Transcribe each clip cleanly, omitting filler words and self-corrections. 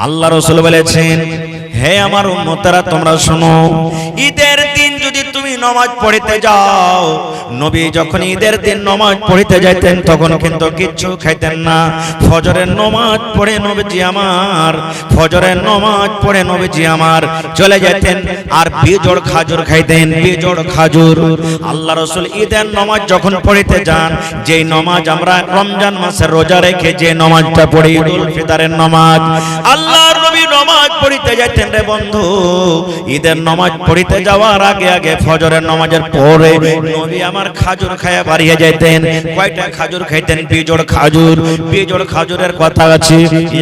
আল্লাহ রাসূল বলেছেন, হে আমার উম্মতেরা তোমরা শোনো, ঈদের দিন যদি তুমি নামাজ পড়তে যাও, নবী যখন ঈদের দিন নামাজ পড়তে যাইতেন তখন কিন্তু কিচ্ছু খাইতেন না। ফজরের নামাজ পড়ে নবীজি আমার, ফজরের নামাজ পড়ে নবীজি আমার চলে যেতেন আর বিজোড় খাজুর খাইতেন, বিজোড় খাজুর। আল্লাহ রাসূল ঈদের নামাজ যখন পড়তে যান, যেই নামাজ আমরা রমজান মাসে রোজা রেখে যে নামাজটা পড়ি ঈদুল ফিতরের নামাজ, আল্লাহর নবী নামাজ পড়তে যাইতেন রে বন্ধু। ঈদের নামাজ পড়তে যাওয়ার আগে আগে ফজরের নামাজের পরে নবী আমার খাজুর খায়া বাড়িয়ে যাইতেন। কয়টা খাজুর খাইতেন? বিজোড় খাজুর। বিজোড় খাজুরের কথা আছে,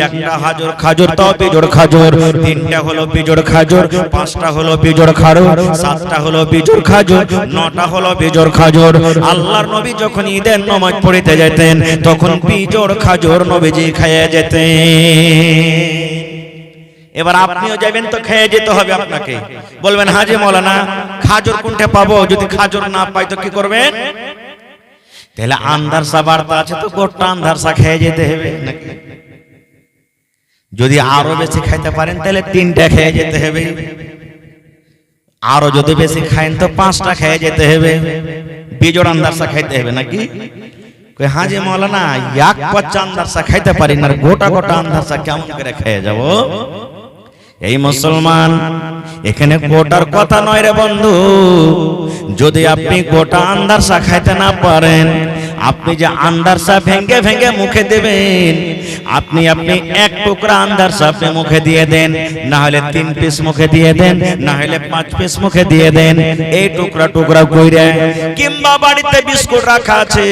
একটা হাজুর খাজুর তো বিজোড় খাজুর, তিনটা হলো বিজোড় খাজুর, পাঁচটা হলো বিজোড় খাজুর, সাতটা হলো বিজোড় খাজুর, নটা হলো বিজোড় খাজুর। আল্লাহর নবী যখন ঈদের নামাজ পড়তে যেতেন তখন বিজোড় খাজুর নবীজি খাইয়া যেতেন। এবার আপনিও যাবেন তো খেয়ে যেতে হবে আপনাকে। বলবেন হাজি মৌলানা খাজুর কোনটা পাবো? যদি খাজুর না পাই তো কি করবেন? তাহলে আন্দারসা বার্তা আছে তো গোটা আন্দারসা খেয়ে যেতে হবে নাকি? যদি আরো বেশি খাইতে পারেন তাহলে তিনটা খেয়ে যেতে হবে, আরো যদি বেশি খাইন তো পাঁচটা খেয়ে যেতে হবে, বিজোড় আন্দারসা খাইতে হবে নাকি? হাজি মৌলানা এক পাচ্চা আন্দারসা খাইতে পারি না, গোটা গোটা আন্দারসা কেমন করে খেয়ে যাবো? এই মুসলমান, এখানে গোটার কথা নয় রে বন্ধু। যদি আপনি গোটা আন্দারসা খাইতে না পারেন, আপনি যে আন্দারসা ভেঙ্গে ভেঙ্গে মুখে দেবেন, আপনি এক টুকরা আন্দারসা আপনি মুখে দিয়ে দেন, না হলে 3 পিস মুখে দিয়ে দেন, না হলে 5 পিস মুখে দিয়ে দেন। এই টুকরা টুকরা কইরা, কিংবা বাড়িতে বিস্কুট রাখা আছে,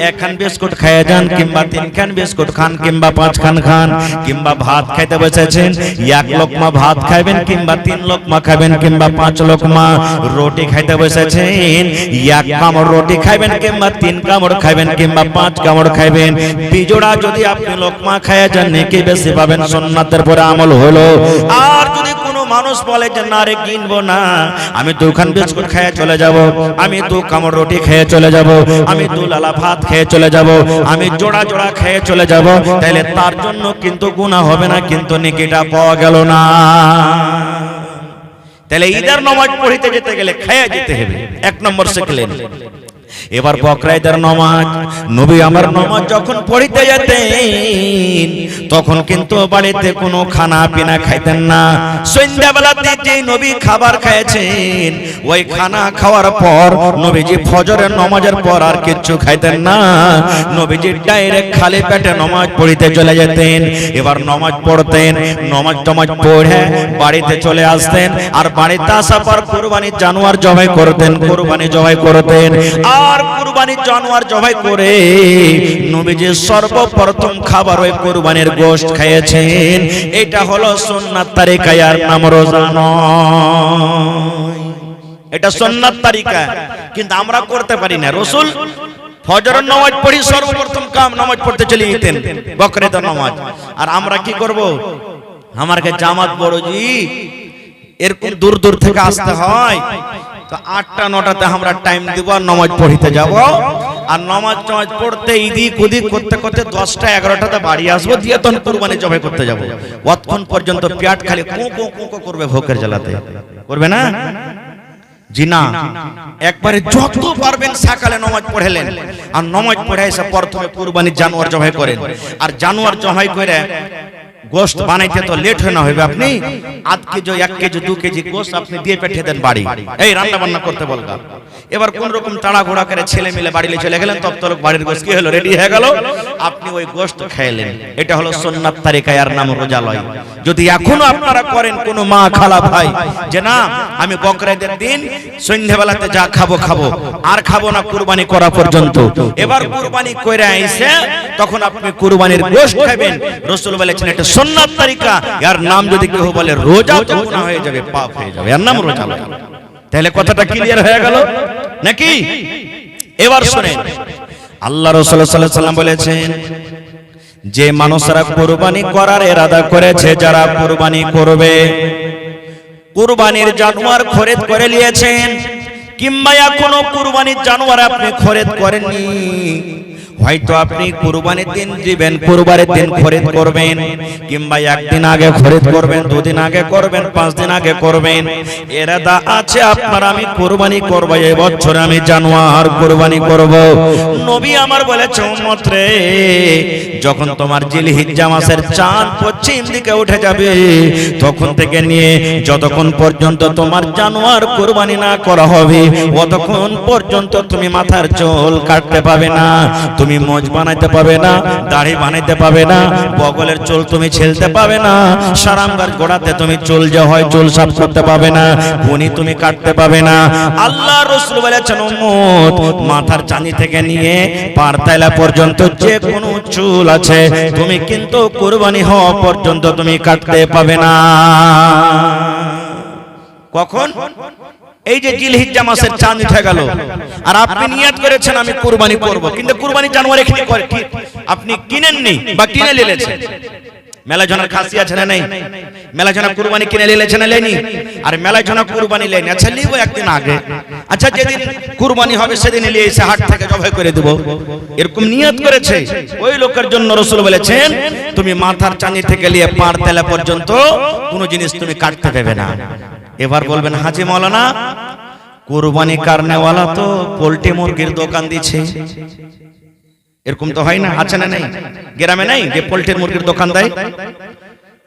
1 খান বিস্কুট খেয়ে যান, কিংবা 3 খান বিস্কুট খান, কিংবা 5 খান খান, কিংবা ভাত খাইতে বসেছেন, 1 লোকমা ভাত খাবেন, কিংবা 3 লোকমা খাবেন, কিংবা 5 লোকমা রুটি খাইতে বসেছেন, 1 কামড় রুটি খাবেন, কিংবা 3 কামড় খাবেন, কিংবা 5 কামড় খাবেন। বিজোড়া যদি আপনি লোকমা খায়া যান নেকি বেশি পাবেন, সুন্নাতের পরে আমল হলো। আর যদি কোনো মানুষ বলে যে না রে কিনবো না, আমি 2 খান বিস্কুট খেয়ে চলে যাব, আমি 2 কামড় রুটি খেয়ে চলে যাব, আমি 2 লালা ভাত খেয়ে চলে যাব, আমি জোড়া জোড়া খেয়ে চলে যাব, তাহলে তার জন্য কিন্তু গুনাহ হবে না, কিন্তু নেকিটা পাওয়া গেল না। তাহলে ঈদের নামাজ পড়তে যেতে গেলে খেয়ে যেতে হবে, 1 নম্বর শিখলেন। এবার বকরা ঈদের নামাজ, নবী আমার নামাজ যখন পড়তে যেতেন তখন কিন্তু বাড়িতে কোনো খানা পিনা খাইতেন না। সন্ধ্যাবেলাতে যে নবী খাবার খাইছেন, ওই খানা খাওয়ার পর নবীজি ফজরের নামাজের পর আর কিচ্ছু খাইতেন না। নবীজি ডাইরেক্ট খালি পেটে নামাজ পড়তে চলে যেতেন। এবার নামাজ পড়তেন, নামাজ পড়ে বাড়িতে চলে আসতেন, আর বাড়িতে আসার পর কুরবানির জানোয়ার জবাই করতেন, কুরবানি জবাই করতেন। আর কুরবানির জানোয়ার জবাই করে নবীজি সর্বপ্রথম খাবার ওই কুরবানির গোশত খেয়েছেন। এটা হলো সুন্নাত তারিকা, আর নাম রোজা নয়। এটা সুন্নাত তারিকা, কিন্তু আমরা করতে পারি না। রাসূল ফজরের নামাজ পড়ি সর্বপ্রথম কাম নামাজ পড়তে চলে যেতেন, বকরা ঈদের নামাজ। আর আমরা কি করব? আমাকে জামাত বড়জি এরকম দূর দূর থেকে আসতে হয়, তো 8টা 9টাতে আমরা টাইম দিব আর নামাজ পড়তে যাব। আর নামাজ পড়তে ইদিক ওদিক করতে করতে 10টা 11টাতে বাড়ি আসবো, দিয়ে তখন কুরবানি জবাই করতে যাব। অতক্ষণ পর্যন্ত পেট খালি কোঁ করবে ভোকের জ্বালাতে, করবে না? জি না, একবারে যত পারবেন সকালে নামাজ পড়েলেন, আর নামাজ পড়ে এসে প্রথমে কুরবানির জানোয়ার জবাই করেন। আর জানোয়ার জবাই করে গোশত বানাইতে তো লেট হয় না, হবে আপনি আধ কেজি 1 কেজি 2 কেজি গোশত আপনি দিয়ে পাঠিয়ে দেন বাড়ি, এই রান্না বান্না করতে বলগা। এবার কোন রকম তাড়াহুড়া করে ছেলে মিলে বাড়ি চলে গেলেন, তব তলক বাড়ির গোশত কি হলো, রেডি হয়ে গেল, আপনি ওই গোশত খাইলেন। এটা হলো সুন্নাত তারিকা, আর নাম রোজা লয়। যদি এখনো আপনারা করেন কোনো মা খালা ভাই যে না আমি বকরা ঈদের দিন সন্ধ্যাবেলাতে যা খাবো আর খাবো না কুরবানি করা পর্যন্ত, এবার কুরবানি কইরা আইছে তখন আপনি কুরবানির গোশত খাবেন। রাসূল বলেছেন এটা সুন্নাত তারিকা, এর নাম যদি কেউ বলে রোজা তো গুনাহ হয়ে যাবে, পাপ হয়ে যাবে, এর নাম রোজা নয়। তাহলে কথাটা ক্লিয়ার হয়ে গেল নাকি? এবার শুনেন, আল্লাহ রাসূল সাল্লাল্লাহু আলাইহি ওয়াসাল্লাম বলেছেন যে মানুষরা কুরবানি করার ইরাদা করেছে, যারা কুরবানি করবে, কুরবানির জানোয়ার খরিদ করে নিয়েছেন, কিংবা এখনো কুরবানির জানোয়ার আপনি খরিদ করেননি, হয়তো আপনি কুরবানির দিন দিবেন, কুরবানির দিন খরিদ করবেন, কিংবা একদিন আগে খরিদ করবেন, দুদিন আগে করবেন, 5 দিন আগে করবেন। এরাদা আছে আপনার আমি কুরবানি করব, এই বছর আমি জানোয়ার কুরবানি করব। নবী আমার বলেছে উম্মত রে, যখন তোমার জিলহিজ্জা মাসের চাঁদ পশ্চিম দিকে উঠে যাবে, তখন থেকে নিয়ে যতক্ষণ পর্যন্ত তোমার জানোয়ার কুরবানি না করা হবে, ততক্ষণ পর্যন্ত তুমি মাথার চুল কাটতে পাবে না, তুমি মোজ বানাইতে পাবে না, দাড়ি বানাইতে পাবে না, বগলের চুল তুমি ছেলতে পাবে না, সারাম গাছ গোড়াতে তুমি চুল যে হয় চুল সাফ করতে পাবে না, কোনি তুমি কাটতে পাবে না। আল্লাহ রাসূল বলেছেন উম্মত, মাথার চাঁদি থেকে নিয়ে পার তালা পর্যন্ত যে কোনো চুল আছে তুমি কিন্তু কুরবানি হওয়া পর্যন্ত তুমি কাটতে পাবে না। কখন? এই যে জিলহিজ্জা মাসের চাঁদ উঠে গেল, আর আপনি নিয়ত করেছেন আমি কুরবানি করব, কিন্তু কুরবানি জানোয়ার এখানে আপনি কিনেননি বা কিনে নিলেছেন। মেলা জনের খাসি আছে না নাই? মেলা জনা কুরবানি কিনে নিলেছেন না লেনি? আর মেলা জনা কুরবানি লেনি, আচ্ছা নিব একদিন আগে, আচ্ছা যেদিন কুরবানি হবে সেদিন নিয়ে এসে হাট থেকে জবাই করে দেব, এরকম নিয়ত করেছে। ওই লোকের জন্য রাসূল বলেছেন তুমি মাথার চাঁদি থেকে নিয়ে পার তেলা পর্যন্ত কোনো জিনিস তুমি কাটতে পাবে না। এবার বলবেন হাজী মাওলানা, কুরবানি কারনেওয়ালা তো পোল্ট্রি মুরগির দোকান দিচ্ছে, এরকম তো হয় না? আছে না নাই? গ্রামে নাই যে পোল্ট্রি মুরগির দোকান দেয়?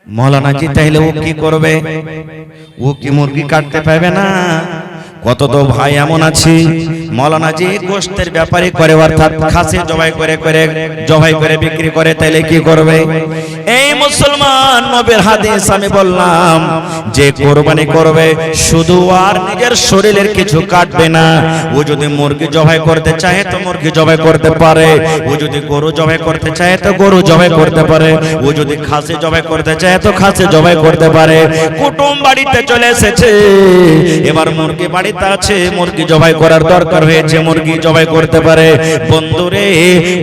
মাওলানা জি তাইলে ও কি করবে? ও কি মুরগি কাটতে পাবে না? কত তো ভাই এমন আছে মাওলানা জি গোশতের ব্যাপারে করে, অর্থাৎ খাসি জবাই করে বিক্রি করে, তাইলে কি করবে? এই মুসলমান, নবীর হাদিস আমি বললাম যে কুরবানি করবে শুধু আর নিজের শরীরের কিছু কাটবে না। ও যদি মুরগি জবাই করতে চায় তো মুরগি জবাই করতে পারে, ও যদি গরু জবাই করতে চায় তো গরু জবাই করতে পারে, ও যদি খাসি জবাই করতে চায় তো খাসি জবাই করতে পারে। কুটুম বাড়িতে চলে এসেছে, এবার মুরগি বাড়িতে আছে, মুরগি জবাই করার দরকার হয়েছে, মুরগি জবাই করতে পারে। বন্ধুরে,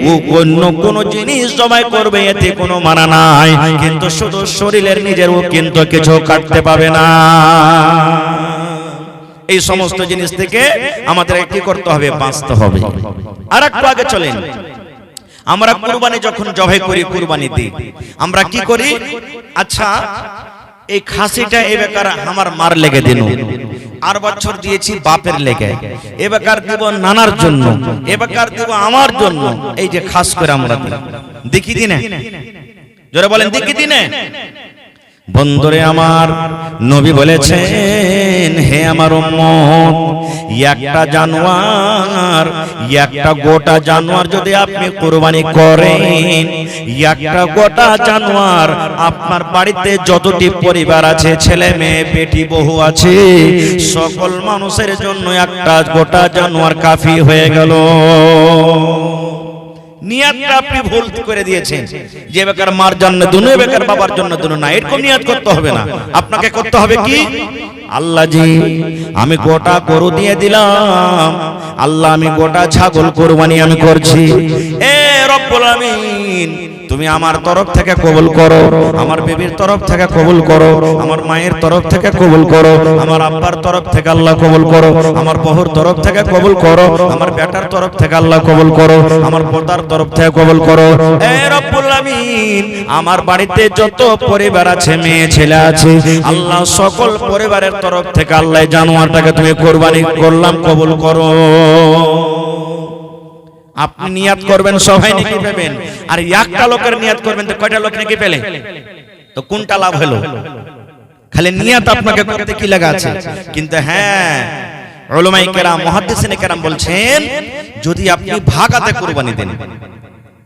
ও অন্য কোন জিনিস জবাই করবে এতে কোনো মানা নাই, কিন্তু শুধু শরীরের নিজের ও কিন্তু কিছু কাটতে পাবে না। এই সমস্ত জিনিস থেকে আমাদের কি করতে হবে? বাঁচতে হবে। আর একটু আগে চলেন, আমরা কুরবানি যখন জবাই করি, কুরবানি দিই, আমরা কি করি? আচ্ছা এই খাসিটা এবেকার আমার মার লেগে দিন, আর বছর দিয়েছি বাপের লেগে, এবেকার দিব নানার জন্য, এবেকার দিব আমার জন্য। এই যে খাস করে আমরা দেখি দিনে, জোরে বলেন দেখি দিনে। বন্ধুরে আমার, নবী বলেছেন হে আমার উম্মত, একটা জানোয়ার, একটা গোটা জানোয়ার যদি আপনি কুরবানি করেন, একটা গোটা জানোয়ার আপনার বাড়িতে যতটি পরিবার আছে, ছেলে মেয়ে বেটি বহু আছে, সকল মানুষের জন্য একটা গোটা জানোয়ার কাফি হয়ে গেল। নিয়তটা আপনি ভুল করে দিয়েছেন, যে বেকার মার জন্য দুনো, বেকার বাবার জন্য দুনো না, এরকম নিয়ত করতে হবে না। আপনাকে করতে হবে কি? আল্লাহ জি আমি গোটা গরু দিয়ে দিলাম, আল্লাহ আমি গোটা ছাগল কুরবানি আমি করছি, এ রব্বুল আমিন তুমি আমার তরফ থেকে কবুল করো, আমার বিবির তরফ থেকে কবুল করো, আমার মায়ের তরফ থেকে কবুল করো, আমার আব্বার তরফ থেকে আল্লাহ কবুল করো, আমার বহুর তরফ থেকে কবুল করো, আমার বেটার তরফ থেকে আল্লাহ কবুল করো, আমার পোতার তরফ থেকে কবুল করো। এ রব্বুল আমিন আমার বাড়িতে যত পরিবার আছে, মেয়ে ছেলে আছে, আল্লাহ সকল পরিবারের তরফ থেকে আল্লাহ জানোয়ারটাকে তুমি কুরবানি করলাম, কবুল করো। আপনি নিয়াত করবেন সবাই নেকি পাবেন, আর একটা লোকের নিয়াত করবেন তো কয়টা লোক নেকি পেলে? তো কোনটা লাভ হলো? খালি নিয়াত আপনাকে করতে কি লাগা আছে? কিন্তু হ্যাঁ, উলামায়ে কেরাম, মুহাদ্দিসিনে কেরাম বলছেন যদি আপনি ভাগাতে কুরবানি দেন।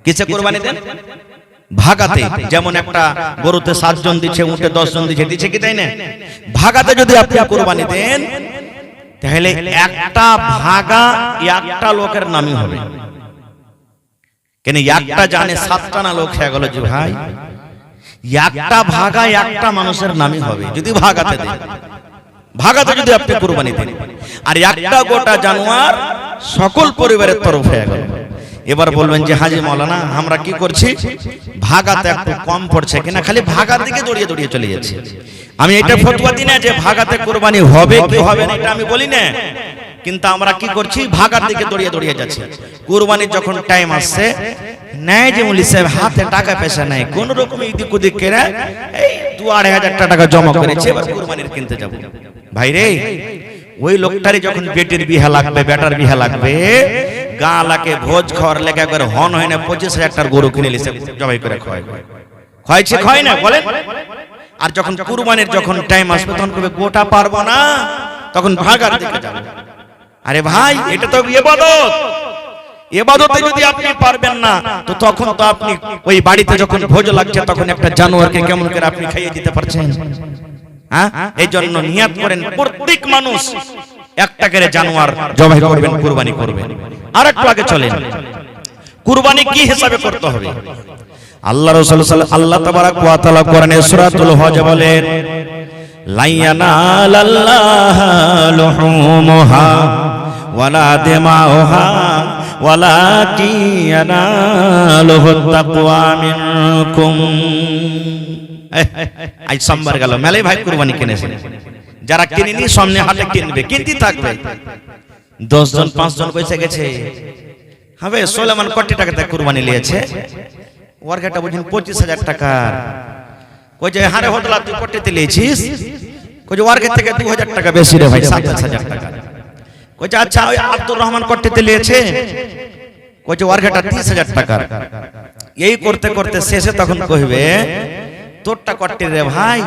কিসে কুরবানি দেন? ভাগাতে। যেমন একটা গরুতে 7 জন দিচ্ছে, উটে 10 জন দিচ্ছে কি তাই না? ভাগাতে যদি আপনি কুরবানি দেন, তাহলে একটা ভাগা একটা লোকের নামই হবে। কেন একটা জানে 7টা না লোক হয়ে গেল যে ভাই, একটা ভাগা একটা মানুষের নামই হবে যদি ভাগাতে দেন। ভাগাতে যদি আপনি কুরবানি দেন, আর একটা গোটা জানোয়ার সকল পরিবারের তরফ হয়ে গেল। এবার বলবেন যে হাজি মাওলানা আমরা কি করছি, ভাগাতে একটু কম পড়ছে কিনা, খালি ভাগার দিকে দৌড়িয়ে দৌড়িয়ে চলে যাচ্ছে। আমি এটা ফতোয়া দিই না যে ভাগাতে কুরবানি হবে কি হবে না, এটা আমি বলি না, কিন্তু আমরা কি করছি, ভাগার দিকে দৌড়িয়ে দৌড়িয়ে যাচ্ছি। কুরবানির যখন টাইম আসছে, নাই যে মুলি সাহেব হাতে টাকা পয়সা নাই, কোন রকম এদিক ওদিক করে এই 2-2,500 টাকা জমা করেছে, এবার কুরবানির কিনতে যাব। ভাই রে, ওই লোকটারই যখন বেটির বিহা লাগবে, বেটার বিহা লাগবে, গালাকে ভোজ খাওয়ার লেগে একবার হন হয় না 25,000 টাকার গরু কিনে লিছে জবাই করে খাওয়াইছে খায় না বলেন। আর যখন কুরবানির যখন টাইম আসবে তখন কবে গোটা পারবো না, তখন ভাগার দিকে যাবে। আরে ভাই, এটা তো ইবাদত, ইবাদতে যদি আপনি পারবেন না, তো তখন তো আপনি ওই বাড়িতে যখন ভোজ লাগছে তখন একটা জানোয়ারকে কেমন করে আপনি খাইয়ে দিতে পারছেন? হ্যাঁ, এই জন্য নিয়াত করেন প্রত্যেক মানুষ একটা করে জানোয়ার জবাই করবেন, কুরবানি করবেন। আর একটু আগে চলেন, কুরবানি কি হিসাবে করতে হবে। আল্লাহ রাসূল আল্লাহ তাবারাক ওয়া তাআলা কোরআনে সূরাতুল হজ বলেন, লা ইয়ানালাল্লাহু লুহুমুহা ওয়ালা দিমাউহা ওয়ালাকিন ইয়ানালুহুত তাকওয়া মিনকুম। আজ সোমবার গেল, মেলাই ভাই কুরবানি কিনেছে, যারা কিনেনি সামনে হাটে কিনবে, কিনতে থাকবে। 10 জন 5 জন পয়সা গেছে, হবে সুলাইমান কোটি টাকাতে কুরবানি নিয়েছে, ওয়ার্কেটা বুঝুন 25,000 টাকা। কই যে হারে হদলা তুই কোটিতে নিয়েছিস, কই যে ওয়ার্কের থেকে 2,000 টাকা বেশি রে ভাই, 27,000 টাকা। কই যে আচ্ছা ওই আব্দুর রহমান কোটিতে নিয়েছে, কই যে ওয়ার্কেটা 30,000 টাকা। এই করতে করতে শেষে তখন কইবে তোরটা কোটি রে ভাই,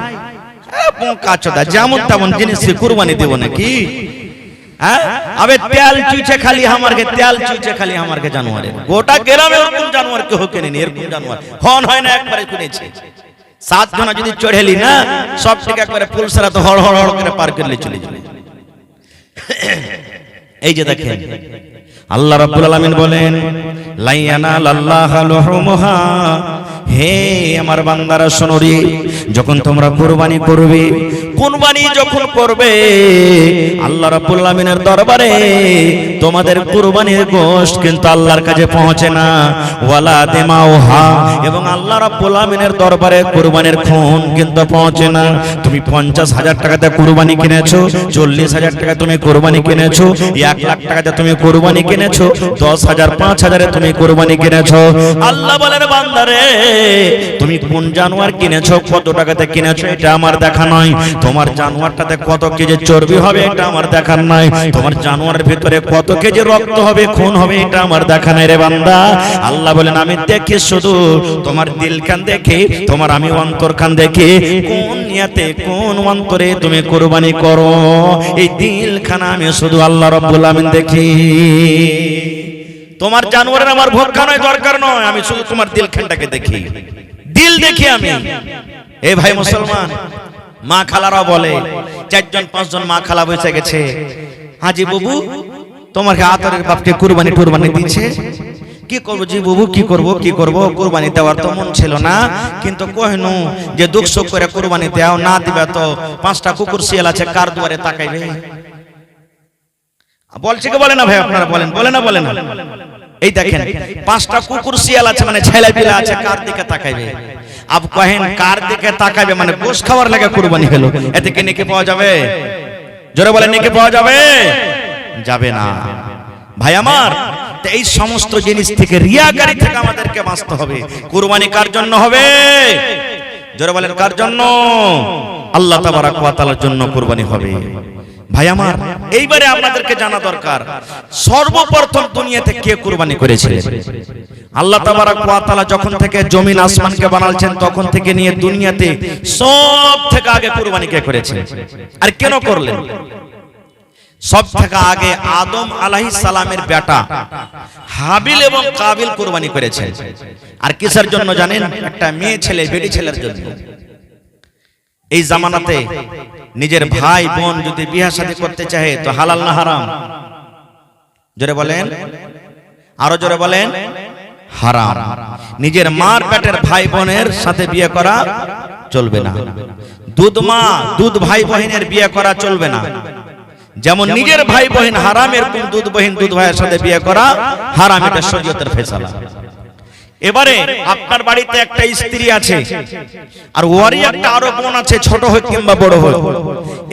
বোকা চোদা, যেমন তেমন জিনিস কুরবানি দেব নাকি? হ্যাঁ, আবে তেল চুইছে খালি আমারকে, তেল চুইছে খালি আমারকে জানোয়ারে, গোটা গ্রামে এরকম জানোয়ার কেউ কেনেনি, এরকম জানোয়ার হন হয় না, একবারে কিনেছে। 7 জন যদি চড়েলি না, সব থেকে একবারে পুলসারা তো হড় হড় হড় করে পার করলে চলে যাবে। এই যে দেখেন আল্লাহ রাব্বুল আলামিন বলেন, লা ইয়ানালাল্লাহু লুহুমুহা, হে আমার বান্দারা শোনো রে, যখন তোমরা কুরবানি করবে, কুরবানি যখন করবে, আল্লাহ রাব্বুল আলামিনের দরবারে তোমাদের কুরবানির গোশত কিন্তু আল্লাহর কাছে পৌঁছে না, ওয়ালা দিমাউহা, এবং আল্লাহ রাব্বুল আলামিনের দরবারে কুরবানির খুন কিন্তু পৌঁছে না। তুমি 50,000 টাকাতে কুরবানি কিনেছো, 40,000 টাকা তুমি কুরবানি কিনেছো, 1 লাখ টাকাতে তুমি কুরবানি কিনেছো, 10,000 5,000 তুমি কুরবানি কিনেছো। আল্লাহ বলেন বান্দারে, তুমি কোন জানোয়ার কিনেছো, কত টাকাতে কিনেছো, এটা আমার দেখা নয়। তোমার জানোয়ারটাতে কত কেজি চর্বি হবে, এটা আমার দেখার নয়। তোমার জানোয়ারের ভিতরে কত কেজি রক্ত হবে, খুন হবে, এটা আমার দেখা নাই রে বান্দা। আল্লাহ বলেন আমি দেখি শুধু তোমার দিল কান দেখি, তোমার আমি অন্তর কান দেখি, কোন নিয়তে কোন অন্তরে তুমি কুরবানি করো, এই দিল খানা আমি শুধু আল্লাহ রাব্বুল আমিন দেখি। তোমার জানোয়ারের আমার ভোক্কা নয়, দরকার নয়, আমি শুধু তোমার দিল খানটাকে দেখি, দিল দেখি আমি। এই ভাই মুসলমান, মা খালারাও বলে, 4 জন 5 জন মা খালা বসে গেছে, হাজি বাবু তোমার আতরের বাপকে কুরবানি টুরবানি দিচ্ছে, কি করবো জি বাবু, কি করব, কুরবানি দেওয়ার তো মন ছিল না, কিন্তু কহেনু যে দুঃখ সুখ করে কুরবানি দাও, না দিবে তো 5টা কুকুর শিয়াল আছে, কার দুয়ারে তাকাইবে? বলছে কি বলে না ভাই, আপনারা বলেন, বলে না বলে না? এই দেখেন 5টা কুকুর শিয়াল আছে, মানে ছেলে পিলা আছে, কার দিকে তাকাইবে? আব কহেন কার দিকে তাকাইবে মানে গোশ খাওয়ার লাগে কুরবানি হলো, এতে কি নেকি পাওয়া যাবে? জোরে বলেন, নেকি পাওয়া যাবে? যাবে না ভাই আমার। তো এই সমস্ত জিনিস থেকে, রিয়াকারি থেকে আমাদেরকে বাঁচতে হবে। কুরবানি কার জন্য হবে? জোরে বলেন, কার জন্য? আল্লাহ তাবারাক ওয়া তাআলার জন্য কুরবানি হবে। ভাই আমার, এইবারে আপনাদেরকে জানা দরকার, সর্বপ্রথম দুনিয়াতে কে কুরবানি করেছিলেন? আল্লাহ তাবারাক ওয়া তাআলা যখন থেকে জমিন আসমানকে বানালছেন, তখন থেকে নিয়ে দুনিয়াতে সব থেকে আগে কুরবানি কে করেছেন? আর কেন করলেন? সব থেকে আগে আদম আলাইহিস সালামের বেটা হাবিল এবং কাবিল কুরবানি করেছে। আর কিসের জন্য জানেন? একটা মেয়ে ছেলে, বেটি ছেলের জন্য। এই জামানাতে নিজের ভাই বোন যদি বিয়ে শাদী করতে চায় তো হালাল না হারাম? জোরে বলেন, আরো জোরে বলেন, হারাম। নিজের মার পেটের ভাই বোনের সাথে বিয়ে করা চলবে না। দুধ মা, দুধ ভাই বোনের বিয়ে করা চলবে না। যেমন নিজের ভাই বোন হারাম, এরকম দুধ বোন দুধ ভাইয়ের সাথে বিয়ে করা হারাম, এটা শরীয়তের ফয়সালা। এবারে আপনার বাড়িতে একটা স্ত্রী আছে আর ওরই একটা আরো বোন আছে, ছোট হোক কিংবা বড় হোক,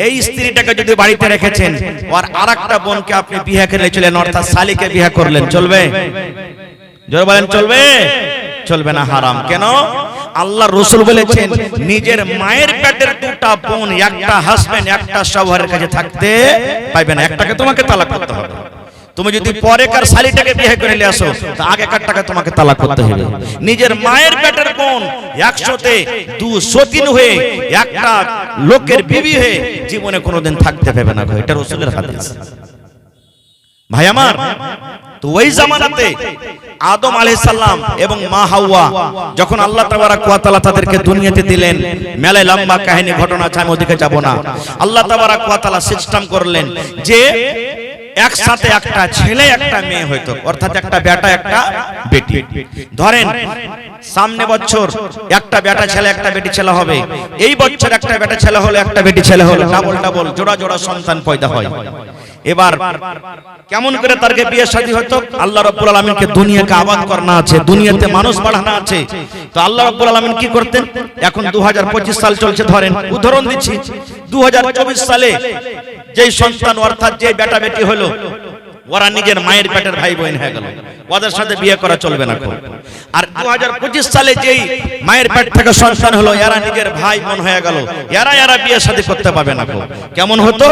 এই স্ত্রীটাকে যদি বাড়িতে রেখেছেন আর আরেকটা বোনকে আপনি বিয়ে করে চলেন, অর্থাৎ শালীকে বিয়ে করলেন, চলবে? জোরে বলেন, চলবে? চলবে না, হারাম। কেন? আল্লাহ রাসূল বলেছেন নিজের মায়ের পেটের দুটা বোন একটা হাজবেন্ড একটা শাওহারের কাছে থাকতে পাইবে না, একটাকে তোমাকে তালাক করতে হবে। তুমি যদি পরে কার শালীটাকে বিয়ে করে নিয়ে আসো তো আগে কারটাকে তোমাকে তালাক করতে হবে। নিজের মায়ের পেটের বোন 100তে 203 হয়ে একটা লোকের বিবি হয়ে জীবনে কোনোদিন থাকতে পাবে না, এটা রাসূলের হাদিস। ভাই আমার, তো ওই জামানাতে আদম আলাইহিস সালাম এবং মা হাওয়া যখন আল্লাহ তাবারক ওয়া তাআলা তাদেরকে দুনিয়াতে দিলেন, মেলায় লম্বা কাহিনী ঘটনা আছে, আমি ওদিকে যাব না। আল্লাহ তাবারক ওয়া তাআলা সিস্টেম করলেন যে একসাথে একটা ছেলে একটা মেয়ে হইতো, অর্থাৎ একটা বেটা একটা বেটি। ধরেন সামনে বছর একটা বেটা ছেলে একটা বেটি ছেলে হবে, এই বছর একটা বেটা ছেলে হলো একটা বেটি ছেলে হলো, ডাবল ডাবল জোড়া জোড়া সন্তান পয়দা হয়। এবার কেমন করে তারকে বিয়ে শাদী হতো? আল্লাহ রাব্বুল আলামিনকে দুনিয়াকে আবাদ করনা আছে, দুনিয়াতে মানুষ বাড়ানো আছে, তো আল্লাহ রাব্বুল আলামিন কি করতেন? এখন 2025 সাল চলছে, ধরেন উদাহরণ দিচ্ছি, 2024 সালে যেই সন্তান অর্থাৎ যে বেটা বেটি হলো ওরা নিজের মায়ের পেটের ভাই বোন হয়ে গেল, ওদের সাথে বিয়ে করা চলবে না। আর 2025 সালে যেই মায়ের পেট থেকে সন্তান হলো এরা নিজের ভাই বোন হয়ে গেল, এরা বিয়ে শাদী করতে পাবে না। কেমন হতো?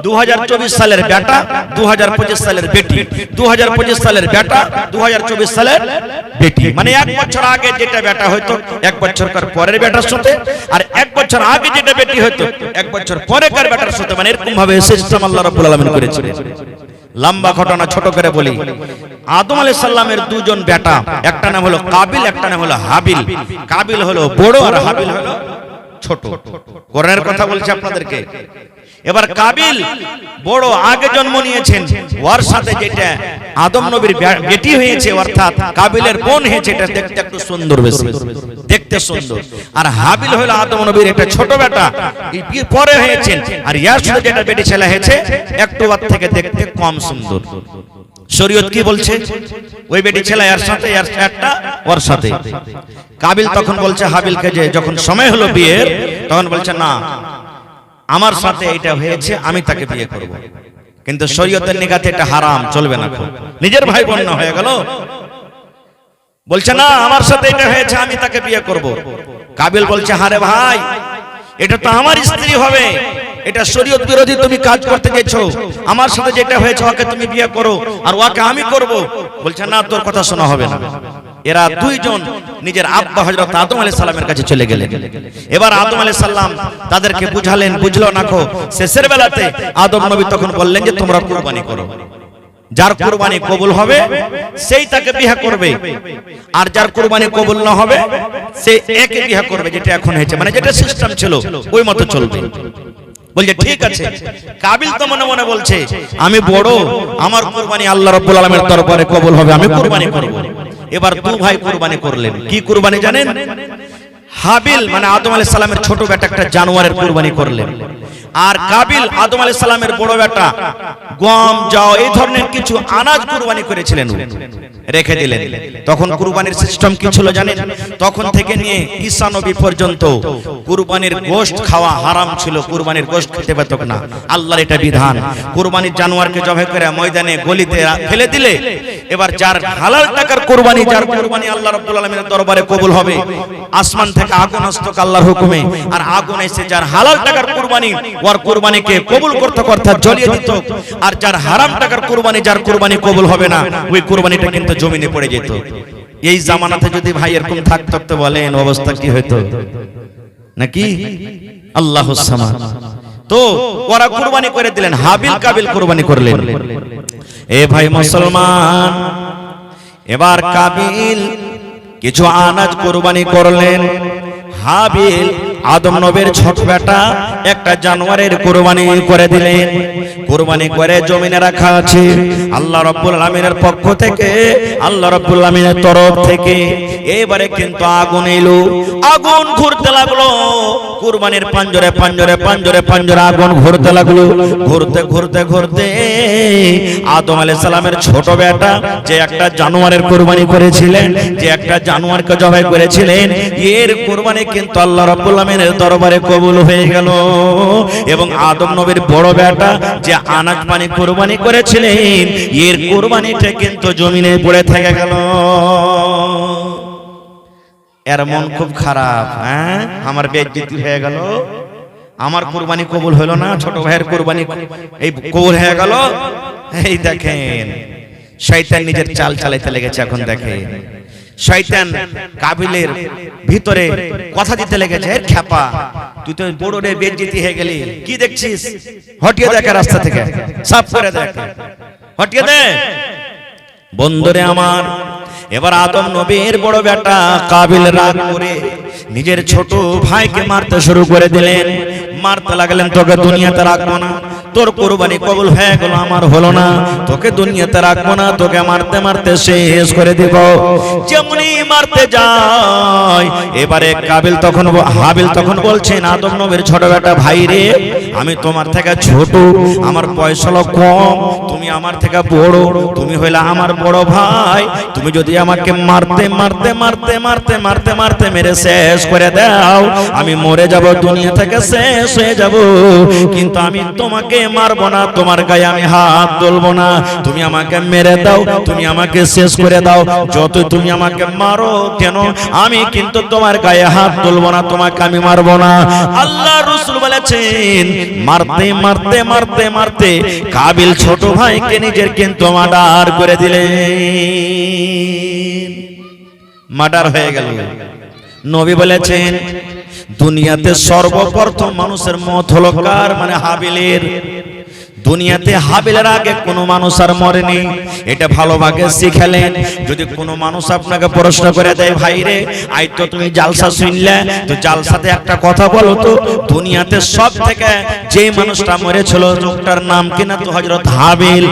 2024 সালের বেটা 2025 সালের বেটি, 2025 সালের বেটা 2024 সালের বেটি, মানে এক বছর আগে যেটা বেটা হতো এক বছর পরের বেটার সাথে, আর এক বছর আগে যেটা বেটি হতো এক বছর পরেকার বেটার সাথে, মানে এরকম ভাবে সিস্টেম আল্লাহ রাব্বুল আলামিন করেছিলেন। লম্বা ঘটনা ছোট করে বলি, আদম আলাইহিস সালামের দুজন বেটা, একটা নাম হলো কাবিল, একটা নাম হলো হাবিল। কাবিল হলো বড় আর হাবিল হলো ছোট। কোরআনের কথা বলছি আপনাদেরকে। এবার কাবিল বড় আগে জন্ম নিয়েছেন, ওর সাথে যেটা আদম নবীর বেটি হয়েছে অর্থাৎ কাবিলের বোন হয়েছে, এটা দেখতে একটু সুন্দর, বেশি দেখতে সুন্দর। আর হাবিল হলো আদম নবীর একটা ছোট বেটা, পরে হয়েছেন, আর ইয়ার সাথে যেটা বেটি ছেলে হয়েছে একটু ওর থেকে দেখতে কম সুন্দর। শরীয়ত কি বলছে? ওই বেটি ছেলে এর সাথে এর একটা ওর সাথে। কাবিল তখন বলছে হাবিলকে যে যখন সময় হলো বিয়ের, তখন বলছে না আমার সাথে এটা হয়েছে আমি তাকে বিয়ে করব, কিন্তু শরীয়তের নিগাতে এটা হারাম, চলবে না। নিজের ভাই বোন না হয়ে গেল, বলছে না আমার সাথে এটা হয়েছে আমি তাকে বিয়ে করব। কাবিল বলছে হারে ভাই এটা তো আমার স্ত্রী হবে, এটা শরীয়ত বিরোধী তুমি কাজ করতে গেছো, আমার সাথে যেটা হয়েছে ওকে তুমি বিয়ে করো আর ওকে আমি করব। বলছে না তোর কথা শোনা হবে না। এরা দুইজন নিজের আব্বা হযরত আদম আলাইহিস সালামের কাছে চলে গেলেন। এবার আদম আলাইহিস সালাম তাদেরকে বুঝালেন, বুঝলো না। শেষের বেলাতে আদম নবী তখন বললেন যে তোমরা কুরবানি করো, যার কুরবানি কবুল হবে সেই তাকে বিয়ে করবে, আর যার কুরবানি কবুল না হবে সে একে বিয়ে করবে, যেটা এখন হয়েছে, মানে যেটা সিস্টেম ছিল ওই মতো চলবে। বলছে ঠিক আছে। কাবিল তো মনে মনে বলছে আমি বড়, আমার কুরবানি আল্লাহ রাব্বুল আলামিনের দরবারে কবুল হবে, আমি কুরবানি করব। এবার দু ভাই কুরবানি করলেন। কি কুরবানি জানেন? হাবিল মানে আদম আলাইহিস সালামের ছোট বেটা একটা জানোয়ারের কুরবানি করলেন, আর কাবিল আদম আলাইহিস সালামের বড় বেটা গম জও এই ধরনের কিছু আনাজ কুরবানি করেছিলেন, রেখে দিলেন। তখন কুরবানির সিস্টেম কি ছিল জানেন? তখন থেকে নিয়ে ঈসা নবী পর্যন্ত কুরবানির গোশত খাওয়া হারাম ছিল, কুরবানির গোশত খেতে পেত না। আল্লাহর এটা বিধান। কুরবানির জানোয়ারকে জবাই করে ময়দানে গলিতে ফেলে দিলে এবার যার হালাল টাকার কুরবানি, যার কুরবানি আল্লাহ রাব্বুল আলামিনের দরবারে কবুল হবে, আসমান থেকে আগুন আসতো আল্লাহর হুকুমে, আর আগুন এসে যার হালাল টাকার কুরবানি ওর কুরবানিকে কবুল করতে করতে জ্বলিয়ে দিত, আর যার হারাম টাকার কুরবানি, যার কুরবানি কবুল হবে না ওই কুরবানিটা কিন্তু জমিনে পড়ে যেত। এই জামানাতে যদি ভাই এরকম থাকতো তো বলেন অবস্থা কি হতো নাকি? আল্লাহুস সামাদ। তো ওরা কুরবানি করে দিলেন, হাবিল কাবিল কুরবানি করলেন। এ ভাই মুসলমান, এবার কাবিল কিছু আনাজ কুরবানি করলেন, হাবিল আদম নবীর ছোট বেটা একটা জানোয়ারের কুরবানি করে দিলেন। কুরবানি করে জমিনে রাখা আছে। আল্লাহ রাব্বুল আলামিনের পক্ষ থেকে, আল্লাহ রাব্বুল আলামিনের তরফ থেকে এবারে কিন্তু আগুন এলো। আগুন ঘুরতে লাগলো। কুরবানির পাঞ্জরে পাঞ্জরে পাঞ্জরে পাঞ্জরে আগুন ঘুরতে লাগলো। ঘুরতে ঘুরতে ঘুরতে আদম আলাইহিস সালামের ছোট বেটা যে একটা জানোয়ারের কুরবানি করেছিলেন, যে একটা জানোয়ারকে জবাই করেছিলেন, এর কুরবানি কিন্তু আল্লাহ রাব্বুল আলামিনের দরবারে কবুল হয়ে গেল। এবং আদম নবীর বড় বেটা যে আনাজ পানি কুরবানি করেছিলেন, এর কুরবানিটা কিন্তু জমিনে পড়ে থেকে গেল। এর মন খুব খারাপ। হ্যাঁ, আমার বেইজ্জতি হয়ে গেল, আমার কুরবানি কবুল হলো না, ছোট ভাইয়ের কুরবানি এই কবুল হয়ে গেল। এই দেখেন শয়তান নিজের চাল চালাইতে লেগেছে। এখন দেখেন শয়তান কাবিলের ভিতরে কথা দিতে লেগেছে, খ্যাপা তুই তো বড় রে বেইজ্জতি হয়ে গেলি, কি দেখছিস, হটিয়ে দেখ রাস্তা থেকে, সাফ করে দেখ, হটিয়ে দে। বন্ধুরে আমার, এবার আদম নবীর বড় বেটা কাবিল রাগ করে নিজের ছোট ভাইকে মারতে শুরু করে দিলেন। মারতে লাগলেন, তোকে দুনিয়াতে রাখবো না, তোর কুরবানি কবুল হয়ে গেল, আমার হলো না, তোকে দুনিয়াতে রাখবো না, তোকে মারতে মারতে শেষ করে দিব। যেমনি মারতে যায়, এবারে হাবিল তখন বলছেন, আদম নবীর ছোট বেটা, ভাই রে, আমি তোমার থেকে ছোট, আমার বয়স হলো কম, তুমি আমার থেকে বড়, তুমি হইলে আমার বড় ভাই, তুমি যদি আমাকে মারতে মারতে মারতে মারতে মারতে মারতে মেরে শেষ করে দাও, আমি মরে যাব, দুনিয়া থেকে শেষ হয়ে যাব, কিন্তু আমি তোমাকে মারবো না, তোমার গায়ে আমি হাত তুলবো না, তুমি আমাকে মেরে দাও, তুমি আমাকে শেষ করে দাও, যত তুমি আমাকে মারো কেন, আমি কিন্তু তোমার গায়ে হাত তুলবো না, তোমাকে আমি মারবো না। আল্লাহ রাসূল বলেছেন, মারতে মারতে মারতে মারতে কাবিল ছোট ভাইকে নিজের কিন্তু মার্ডার করে দিলেন। মার্ডার হয়ে গেল। নবী বলেছেন, দুনিয়াতে সর্বপ্রথম মানুষের মত হলো কার, মানে হাবিলের। দুনিয়াতে হাবিলের আগে কোনো মানুষ আর মরেনি, এটা ভালোভাবে শিখালেন। যদি কোনো মানুষ আপনাকে প্রশ্ন করে দেয়, ভাই রে, আজ তো তুমি জালসা শুনলে, তো জালসাতে একটা কথা বলো তো, দুনিয়াতে সব থেকে যে মানুষটা মরেছিল লোকটার নাম কিনা, তো হযরত হাবিল।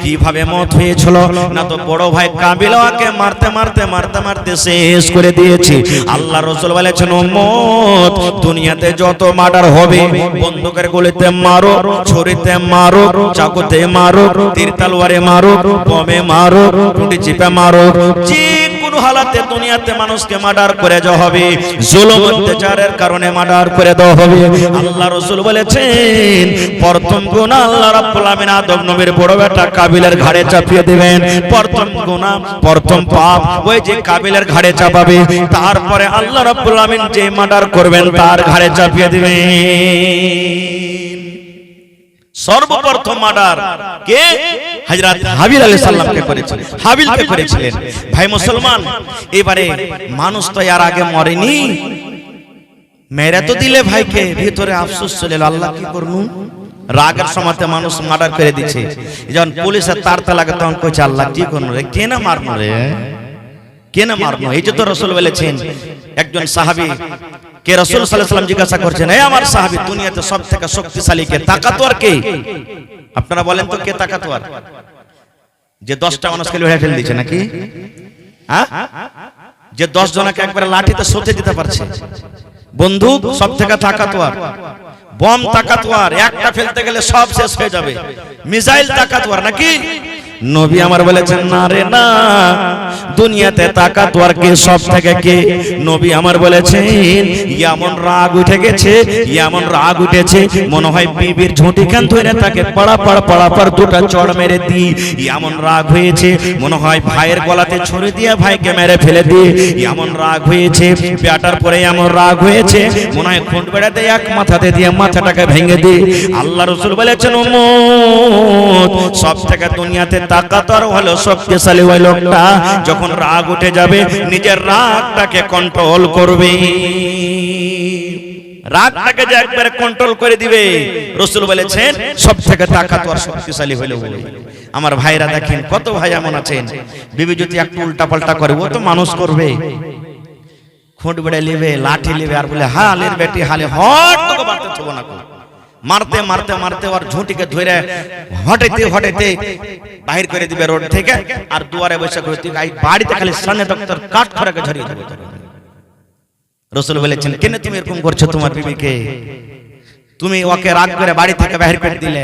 কিভাবে মত হয়েছিল না, তো বড় ভাই কাবিল ওকে মারতে মারতে মারতে মারতে শেষ করে দিয়েছে। আল্লাহ রাসূল বলেছেন, উম্মত, দুনিয়াতে যত মার্ডার হবে, বন্দুকের গুলিতে মারো, ছুরিতে মারো, চাকুতে মারো, তীর তলোয়ারে মারো, বোমে মারো, টুটি চিপে মারো, যে কোনো হালাতে দুনিয়াতে মানুষকে মার্ডার করে দেওয়া হবে, জুলুম অত্যাচারের কারণে মার্ডার করে দেওয়া হবে। আল্লাহ রাসূল বলেছেন, প্রথম গুনাহ আল্লাহ রাব্বুল আমিন আদম নবীর বড় বেটা কাবিলের ঘাড়ে চাপিয়ে দিবেন। প্রথম গুনাহ, প্রথম পাপ ওই যে কাবিলের ঘাড়ে চাপাবে, তারপরে আল্লাহ রাব্বুল আমিন যে মার্ডার করবেন তার ঘাড়ে চাপিয়ে দিবেন। সর্বপ্রথম মার্ডার কে? হযরত হাবিল আলাইহিস সালামকে করেছিলেন, হাবিলকে করেছিলেন। ভাই মুসলমান, এবারে মানুষ তো এর আগে মরেনি, মেরে তো দিলে ভাইকে, ভিতরে আফসোস চলে এলো, আল্লাহ কি করবো, রাগের সময়তে মানুষ মার্ডার করে দিচ্ছে। যখন পুলিশের তারতা লাগে তখন কইছে, আল্লাহ কি করবো রে, কে না মারনো রে, কে না মারনো। এই যে তো রাসূল বলেছেন, একজন সাহাবী কে রাসূল সাল্লাল্লাহু আলাইহি ওয়াসাল্লাম জিজ্ঞাসা করছেন, এই আমার সাহাবী, দুনিয়াতে সবথেকে শক্তিশালী কে, তাকাতওয়ার কে? আপনারা বলেন তো, কে তাকাতওয়ার? যে 10টা মানুষকে লড়ে ফেল দিয়েছে নাকি, হ্যাঁ, যে 10 জনকে একবারে লাঠিতে সঁতে দিতে পারছে, বন্দুক সবথেকে তাকাতওয়ার, বম তাকাতওয়ার, একটা ফেলতে গেলে সব শেষ হয়ে যাবে, মিসাইল তাকাতওয়ার নাকি? নবী আমার বলেছেন, না রে না, দুনিয়াতে তাকাতওয়ার কে, সব থেকে কে? নবী আমার বলেছেন, এমন রাগ উঠে গেছে, এমন রাগ উঠেছে, মনে হয় বিবির ঝুঁটি খান ধরে তাকে পাড়া পাড়া পাড়া পাড় দুটা চড় মেরে দি, এমন রাগ হয়েছে, মনে হয় ভাইয়ের গলাতে ছুরি দিয়ে ভাইকে মেরে ফেলে দি, এমন রাগ হয়েছে, বেটার পরে এমন রাগ হয়েছে, মনে হয় খুঁট বেড়াতে এক মাথাতে দিয়ে মাথাটাকে ভেঙে দি। আল্লাহ রাসূল বলেছেন, উম্মত, সব থেকে দুনিয়াতে তাকাতওয়ার হলো শক্তিশালী ওই লোকটা, যখন রাগ উঠে যাবে নিজের রাগটাকে কন্ট্রোল করবে, রাগটাকে যে একবারে কন্ট্রোল করে দিবে। রাসূল বলেছেন, সবথেকে তাকাতওয়ার শক্তিশালী হলো ওই। আমার ভাইরা দেখেন, কত ভাই এমন আছেন, বিবি যদি একটু উল্টা পাল্টা করে, ও তো মানুষ করবে, খুঁট বেড়ে লিবে, লাঠি লিবে, আর বলে হালের বেটি হালে হট তোকে মারতে থবো না। মারতে মারতে মারতে ওর ঝুঁটিকে ধরে হটাইতে হটাইতে বাহির করে দিবে রোড থেকে, আর দুয়ারে বসে করে তুই বাড়িতে খালি সামনে ডক্টর কাঠ খড়াকে ঝরিয়ে দেবে। রাসূল বলেছেন, কেন তুমি এরকম করছো তোমার বিবিকে? তুমি ওকে রাগ করে বাড়ি থেকে বাহির করে দিলে,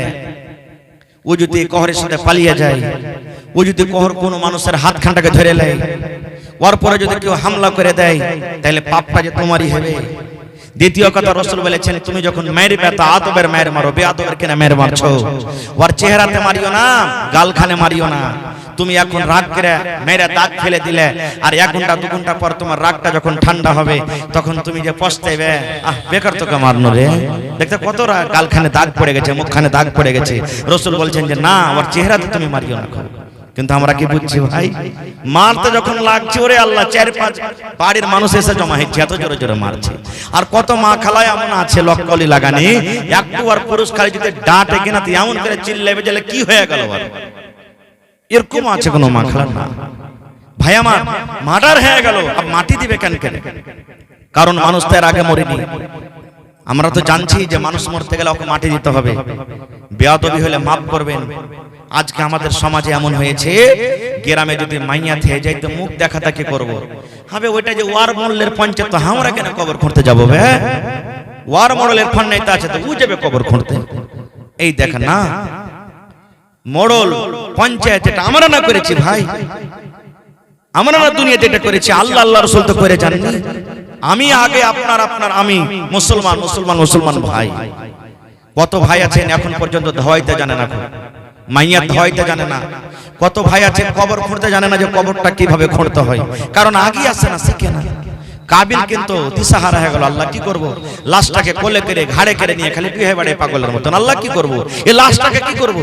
ও যদি কহরের সাথে পালিয়ে যায়, ও যদি কহর কোনো মানুষের হাত খানটাকে ধরে নেয়, ওর পরে যদি কেউ হামলা করে দেয়, তাহলে পাপটা যে তোমারই হবে। দ্বিতীয় কথা, রাসূল বলেছেন, তুমি যখন মারবে তা আদবের মায়ের মারো, বেয়াদবের কেন মায়ের মারছো? ওর চেহারাতে মারিও না, গালখানে মারিও না। তুমি এখন রাগ করে মেরে দাগ ফেলে দিলে, আর 1 ঘন্টা 2 ঘন্টা পর তোমার রাগটা যখন ঠান্ডা হবে, তখন তুমি যে পস্তাইবে, বেকার তোকে মারনো রে। দেখতে কত গালখানে দাগ পড়ে গেছে, মুখখানে দাগ পড়ে গেছে। রাসূল বলছেন যে না, ওর চেহারাতে তুমি মারিও না। কিন্তু আমরা কি বুঝছি ভাই? মারতে যখন লাগছে, ওরে আল্লাহ, 4-5 বাড়ির মানুষ এসে জমা হচ্ছে, এত জোরে জোরে মারছে। আর কত মা খালায় এমন আছে লক্কলি লাগানি, একটু আর পুরুষ খালি যদি ডাঁটে কিনা তুই এমন করে চিল্লাইবে যে কি হয়ে গেল। এরকম আছে কোনো মা খালা না ভাই আমার, মার্ডার হয়ে গেল, আর মাটি দিবে কেন? কারণ মানুষ তার আগে মরেনি। আমরা তো জানছি যে মানুষ মরতে গেলে ওকে মাটি দিতে হবে। বেয়াদবি হলে মাফ করবেন। আজকে আমাদের সমাজে এমন হয়েছে, গ্রামে যদি মাইয়া থেকে যাই তো মুখ দেখাতা কি করবো হবে, ওইটা যে ওয়ার মডেলের পঞ্চায়েত, তো আমরা কেন কবর খুঁড়তে যাবো? ওয়ার মডেলের ফন্ড নেই, আছে তো ও যাবে কবর খুঁড়তে। এই দেখেন না, মডেল পঞ্চায়েত এটা আমরা না করেছি ভাই, আমরা না দুনিয়াতে এটা করেছি, আল্লাহ আল্লাহ রাসূল তো করে জানেন। আমি আগে, আপনার আমি, মুসলমান মুসলমান মুসলমান ভাই। কত ভাই আছেন এখন পর্যন্ত ধোয়াইতে জানে না, মাইয়া ধোয়াইতে জানে না। কত ভাই আছে কবর খুঁড়তে জানে না, যে কবরটা কিভাবে খুঁড়তে হয়, কারণ আগে আসে না, শিখে না। কাবিল কিন্তু দিশাহারা হয়ে গেল। আল্লাহ কি করব? লাশটাকে কোলে করে ঘাড়ে করে নিয়ে খালি দুই বাড়ে পাগলের মতন, আল্লাহ কি করব? এই লাশটাকে কি করব?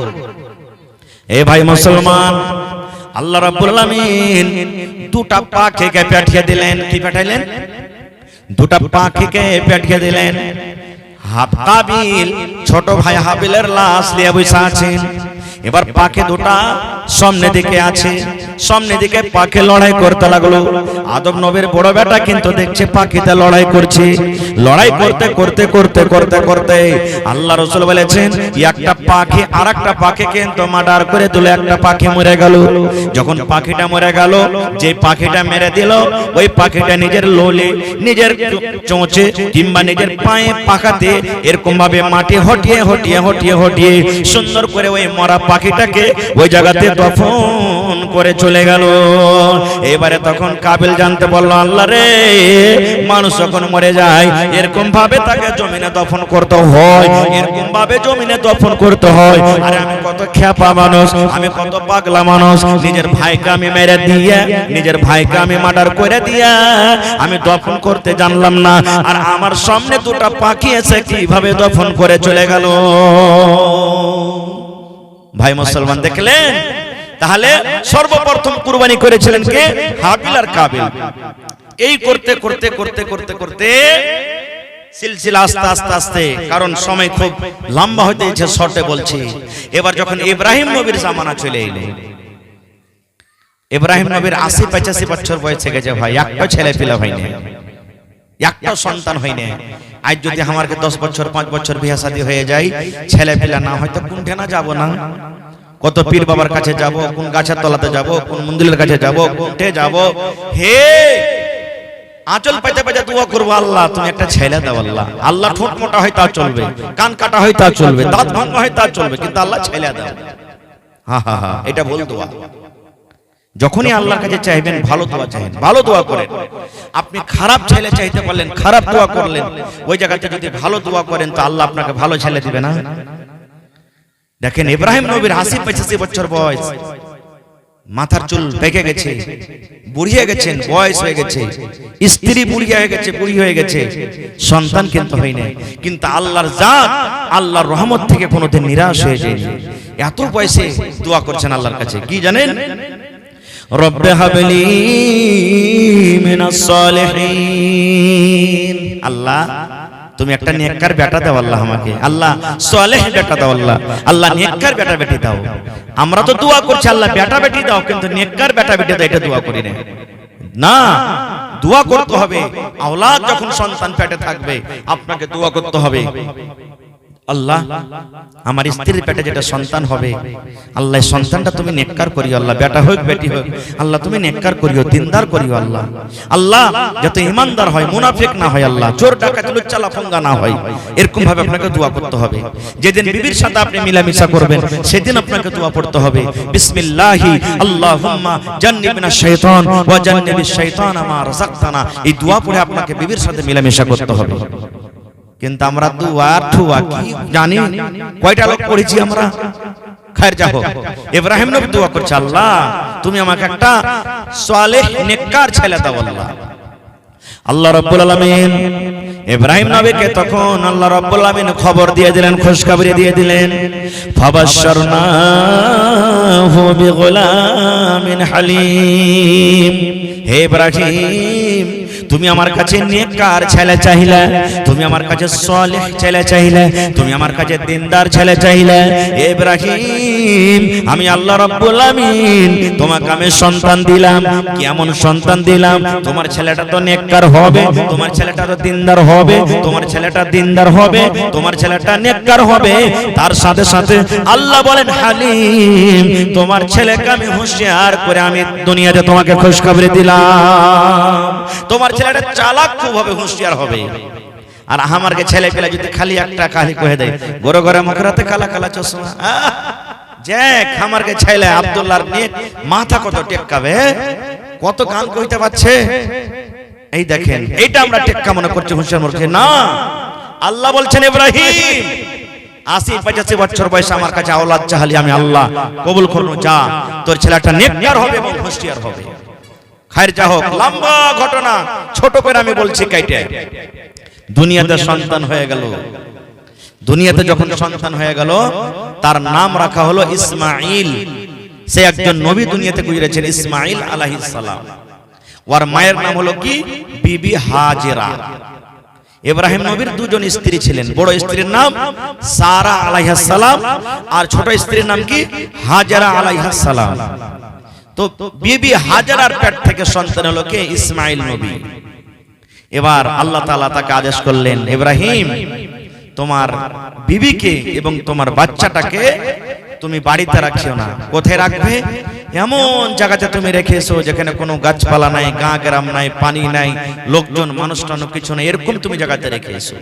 এ ভাই মুসলমান, আল্লাহ রাব্বুল আলামিন 2টা পাখিকে পাঠিয়ে দিলেন। কি পাঠাইলেন? 2টা পাখিকে পাঠিয়ে দিলেন। কাবিল ছোট ভাই হাবিলের লাশ নিয়ে বসে আছেন। এবার পাখি 2টা সামনে দিকে আছে, সামনে দিকে পাখি লড়াই করতে লাগলো। আদম নবীর বড় বেটা কিন্তু দেখছে পাখিতে লড়াই করছে। লড়াই করতে করতে করতে করতে করতে আল্লাহ রাসূল বলেছেন, একটা পাখি আরেকটা পাখি কিন্তু মার্ডার করে দিল, একটা পাখি মরে গেল। যখন পাখিটা মরে গেল, যে পাখিটা মেরে দিল, ওই পাখিটা নিজের লোলে, নিজের চোঁচে কিংবা নিজের পায়ে পাখাতে এরকম ভাবে মাটি হটিয়ে হটিয়ে হটিয়ে হটিয়ে সুন্দর করে ওই মরা পাখিটাকে ওই জায়গাতে দফন করে চলে গেল। এবারে তখন কাবিল জানতে বললো, আল্লাহ রে, মানুষ যখন মরে যায় এরকম ভাবে তাকে জমিনে দফন করতে হয়, এরকম ভাবে জমিনে দফন করতে হয়। আর আমি কত খেপা মানুষ, আমি কত পাগলা মানুষ, নিজের ভাইকে আমি মেরে দিয়ে, নিজের ভাইকে আমি মার্ডার করে দিয়া আমি দফন করতে জানলাম না, আর আমার সামনে 2টা পাখি এসে কিভাবে দফন করে চলে গেল। ভাই মুসলমান দেখলেন? তাহলে সর্বপ্রথম কুরবানি করেছিলেন কে? হাবিল আর কাবিল। এই করতে করতে করতে করতে করতে সিলসিলা আস্তে আস্তে আস্তে, কারণ সময় খুব লম্বা হতে যাচ্ছে, শর্টে বলছি। এবার যখন ইব্রাহিম নবীর জামানা চলে এলো, ইব্রাহিম নবীর 80-85 বছর বয়সে গেছে ভাই, একটা ছেলে পিলা হয়নি, একটা সন্তান হয়নি। আজ যদি আমাকে 10 বছর 5 বছর বিয়ে শাদী হয়ে যায়, ছেলে পিলা না হয়তো কোনঠে না যাব না, কত পীর বাবার কাছে যাব, কোন গাছের তলাতে যাব, কোন মন্দিরের কাছে যাব, কোনঠে যাব। হে আঁচল পেতে পেতে দোয়া করবো, আল্লাহ তুমি একটা ছেলে দাও। আল্লাহ, আল্লাহ ঠোঁট মোটা হয় তা চলবে, কান কাটা হয় তা চলবে, দাঁত ভাঙা হয় তা চলবে, কিন্তু আল্লাহ ছেলে দাও। হা হা হা, এটা বল দোয়া। যখনই আল্লাহর কাছে চাইবেন, ভালো দোয়া চাইবেন, ভালো দোয়া করেন। আপনি খারাপ ছেলে চাইতে পারলেন, খারাপ দোয়া করলেন, ওই জায়গাতে যদি ভালো দোয়া করেন তো আল্লাহ আপনাকে ভালো ছেলে দিবে না। দেখেন ইব্রাহিম নবীর 80-85 বছর বয়স, মাথার চুল পেকে গেছে, বুড়িয়ে গেছেন, বয়স হয়ে গেছে, স্ত্রী বুড়িয়ে হয়ে গেছে, বুড়ি হয়ে গেছে, সন্তান কিন্তু হয়নি। কিন্তু আল্লাহর জাত, আল্লাহর রহমত থেকে কোনোদিন নিরাশ হয়ে যায়নি। এত বয়সে দোয়া করছেন আল্লাহর কাছে, কি জানেন? রব্বে হাবলি মিনাস সালিহিন, আল্লাহ তুমি একটা নেককার বেটা দাও আল্লাহ আমাকে, আল্লাহ সালেহ বেটা দাও আল্লাহ, আল্লাহ নেককার বেটা বেটি দাও। আমরা তো দোয়া করছি আল্লাহ বেটা বেটি দাও, কিন্তু নেককার বেটা বেটি দাও এটা দোয়া করি না। দোয়া করতে হবে। আওলাদ যখন সন্তান পেটে থাকবে আপনাকে দোয়া করতে হবে, আল্লাহ আমার স্ত্রীর পেটে যেটা সন্তান হবে, আল্লাহ সন্তানটা তুমি নেককার করিও, আল্লাহ বেটা হোক বেটি হোক, আল্লাহ তুমি নেককার করিও, দিনদার করিও, আল্লাহ আল্লাহ যত ইমানদার হয়, মুনাফিক না হয়, আল্লাহ চোর ডাকাত লুচ্চা লাফাঙ্গা না হয়, এরকম ভাবে আপনাকে দোয়া করতে হবে। যেদিন বিবির সাথে আপনি মিলামিশা করবেন সেদিন আপনাকে দোয়া পড়তে হবে, বিসমিল্লাহি আল্লাহুম্মা জান্নিবনা শাইতান ওয়া জান্নিবিশ শাইতানা মা রাযাকতানা। এই দোয়া পড়ে আপনাকে বিবির সাথে মিলামিশা করতে হবে। কিন্তু আমরা দুয়া ঠুয়া কি জানি, কয়টা লোক পড়েছি আমরা। খায়ের যাও, ইব্রাহিম নবী দোয়া করছে, আল্লাহ তুমি আমাকে একটা সালেহ নেককার ছেলে দাও। আল্লাহ আল্লাহ রাব্বুল আলামিন ইব্রাহিম নবীকে তখন আল্লাহ রাব্বুল আলামিন খবর দিয়ে দিলেন, খুশখবরি দিয়ে দিলেন, ফাবাশশারনাহু বিগুলামিন হালিম। হে ইব্রাহিম, তুমি আমার কাছে নেককার ছেলে চাইলে, তুমি আমার কাছে সালেহ ছেলে চাইলে, তুমি আমার কাছে দিনদার ছেলে চাইলে। ইব্রাহিম, আমি আল্লাহ রাব্বুল আলামিন তোমাকে আমি সন্তান দিলাম। কেমন সন্তান দিলাম? তোমার ছেলেটা তো নেককার হবে, তোমার ছেলেটা তো দিনদার হবে, তোমার ছেলেটা দিনদার হবে, তোমার ছেলেটা নেককার হবে। তার সাথে সাথে আল্লাহ বলেন, হালিম, তোমার ছেলেকে আমি হুঁশিয়ার করে আমি দুনিয়াতে তোমাকে খুশখবরি দিলাম। তোমার ছেলেটা চালাক খুব হবে, হুঁশিয়ার হবে। আর আমারকে ছেলে পেলে যদি খালি একটা খালি কহে দেয়, গোরে গোরে মুখরাতে কালা কালা চশমা, যে আমারকে ছেলে আব্দুল্লাহর নেক মাথা কত টেক্কাবে, কত গান কইতে পারছে। এই দেখেন, এইটা আমরা টেক্কা মনে করছি, হুঁশিয়ার মনে করছি না। আল্লাহ বলছেন, ইব্রাহিম 80-85 বছর বয়সে আমার কাছে আওলাদ চাহলি, আমি আল্লাহ কবুল করব। যা, তোর ছেলেটা নেককার হবে এবং হুঁশিয়ার হবে। খায়ের যা হোক, লম্বা ঘটনা, ছোট করে আমি বলছি কাইটে। দুনিয়াতে সন্তান হয়ে গেল, দুনিয়াতে যখন সন্তান হয়ে গেল তার নাম রাখা হলো ইসমাইল। সে একজন নবী দুনিয়াতে গুজরেছেন, ইসমাইল আলাইহিস সালাম। ওর মায়ের নাম হলো কি? বিবি হাজেরা। ইব্রাহিম নবীর দুজন স্ত্রী ছিলেন, বড় স্ত্রীর নাম সারা আলাইহিস সালাম, আর ছোট স্ত্রীর নাম কি? হাজেরা আলাইহিস সালাম। তো বিবি হাজেরার পেট থেকে সন্তান হলো কে? ইসমাইল নবী। এবার আল্লাহ তাআলা তাকে আদেশ করলেন, ইব্রাহিম, তোমার বিবিকে এবং তোমার বাচ্চাটাকে তুমি বাড়িতে রাখিও না। কোথায় রাখবে? এমন জায়গাতে তুমি রেখেছো যেখানে কোনো গাছপালা নাই, গাঁ গ্রাম নাই, পানি নাই, লোকজন মানুষ টানো কিছু নাই, এরকম তুমি জায়গাতে রেখেছো।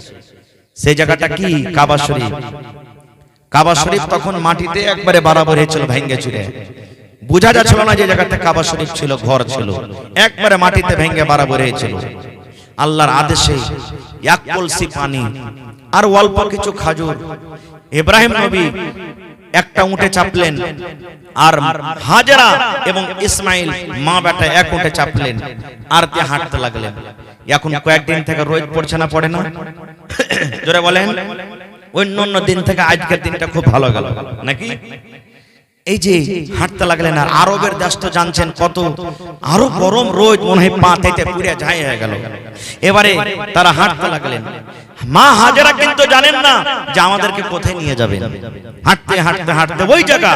সেই জায়গাটা কি? কাবা শরীফ। কাবা শরীফ তখন মাটিতে একবারে বরাবর হয়েছিল, ভেঙে চুরে বোঝা যাচ্ছিল না যে জায়গাতে কাবা শরীফ ছিল, ঘর ছিল, একবারে মাটিতে ভেঙে বরাবর হয়েছিল। আল্লাহর আদেশে এক কলসি পানি আর অল্প কিছু খাজুর, ইব্রাহিম নবী একটা উটে চাপলেন, আর হাজেরা এবং ইসমাইল মা বেটা এক উটে চাপলেন, আর দিয়ে হাঁটতে লাগলেন। এখন কয়েকদিন থেকে রোদ পড়ছে না, পড়ে না? জোরে বলেন। অন্য দিন থেকে আজকের দিনটা খুব ভালো গেল নাকি? এই যে হাঁটতে লাগলেন, আর আরবের দেশ তো জানছেন কত আরো গরম, রোদ মনে হয় পা থেকে পুড়ে ছাই হয়ে গেল। এবারে তারা হাঁটতে লাগলেন। মা হাজেরা কিন্তু জানেন না যে আমাদেরকে কোথায় নিয়ে যাবেন। হাঁটতে হাঁটতে হাঁটতে ওই জায়গা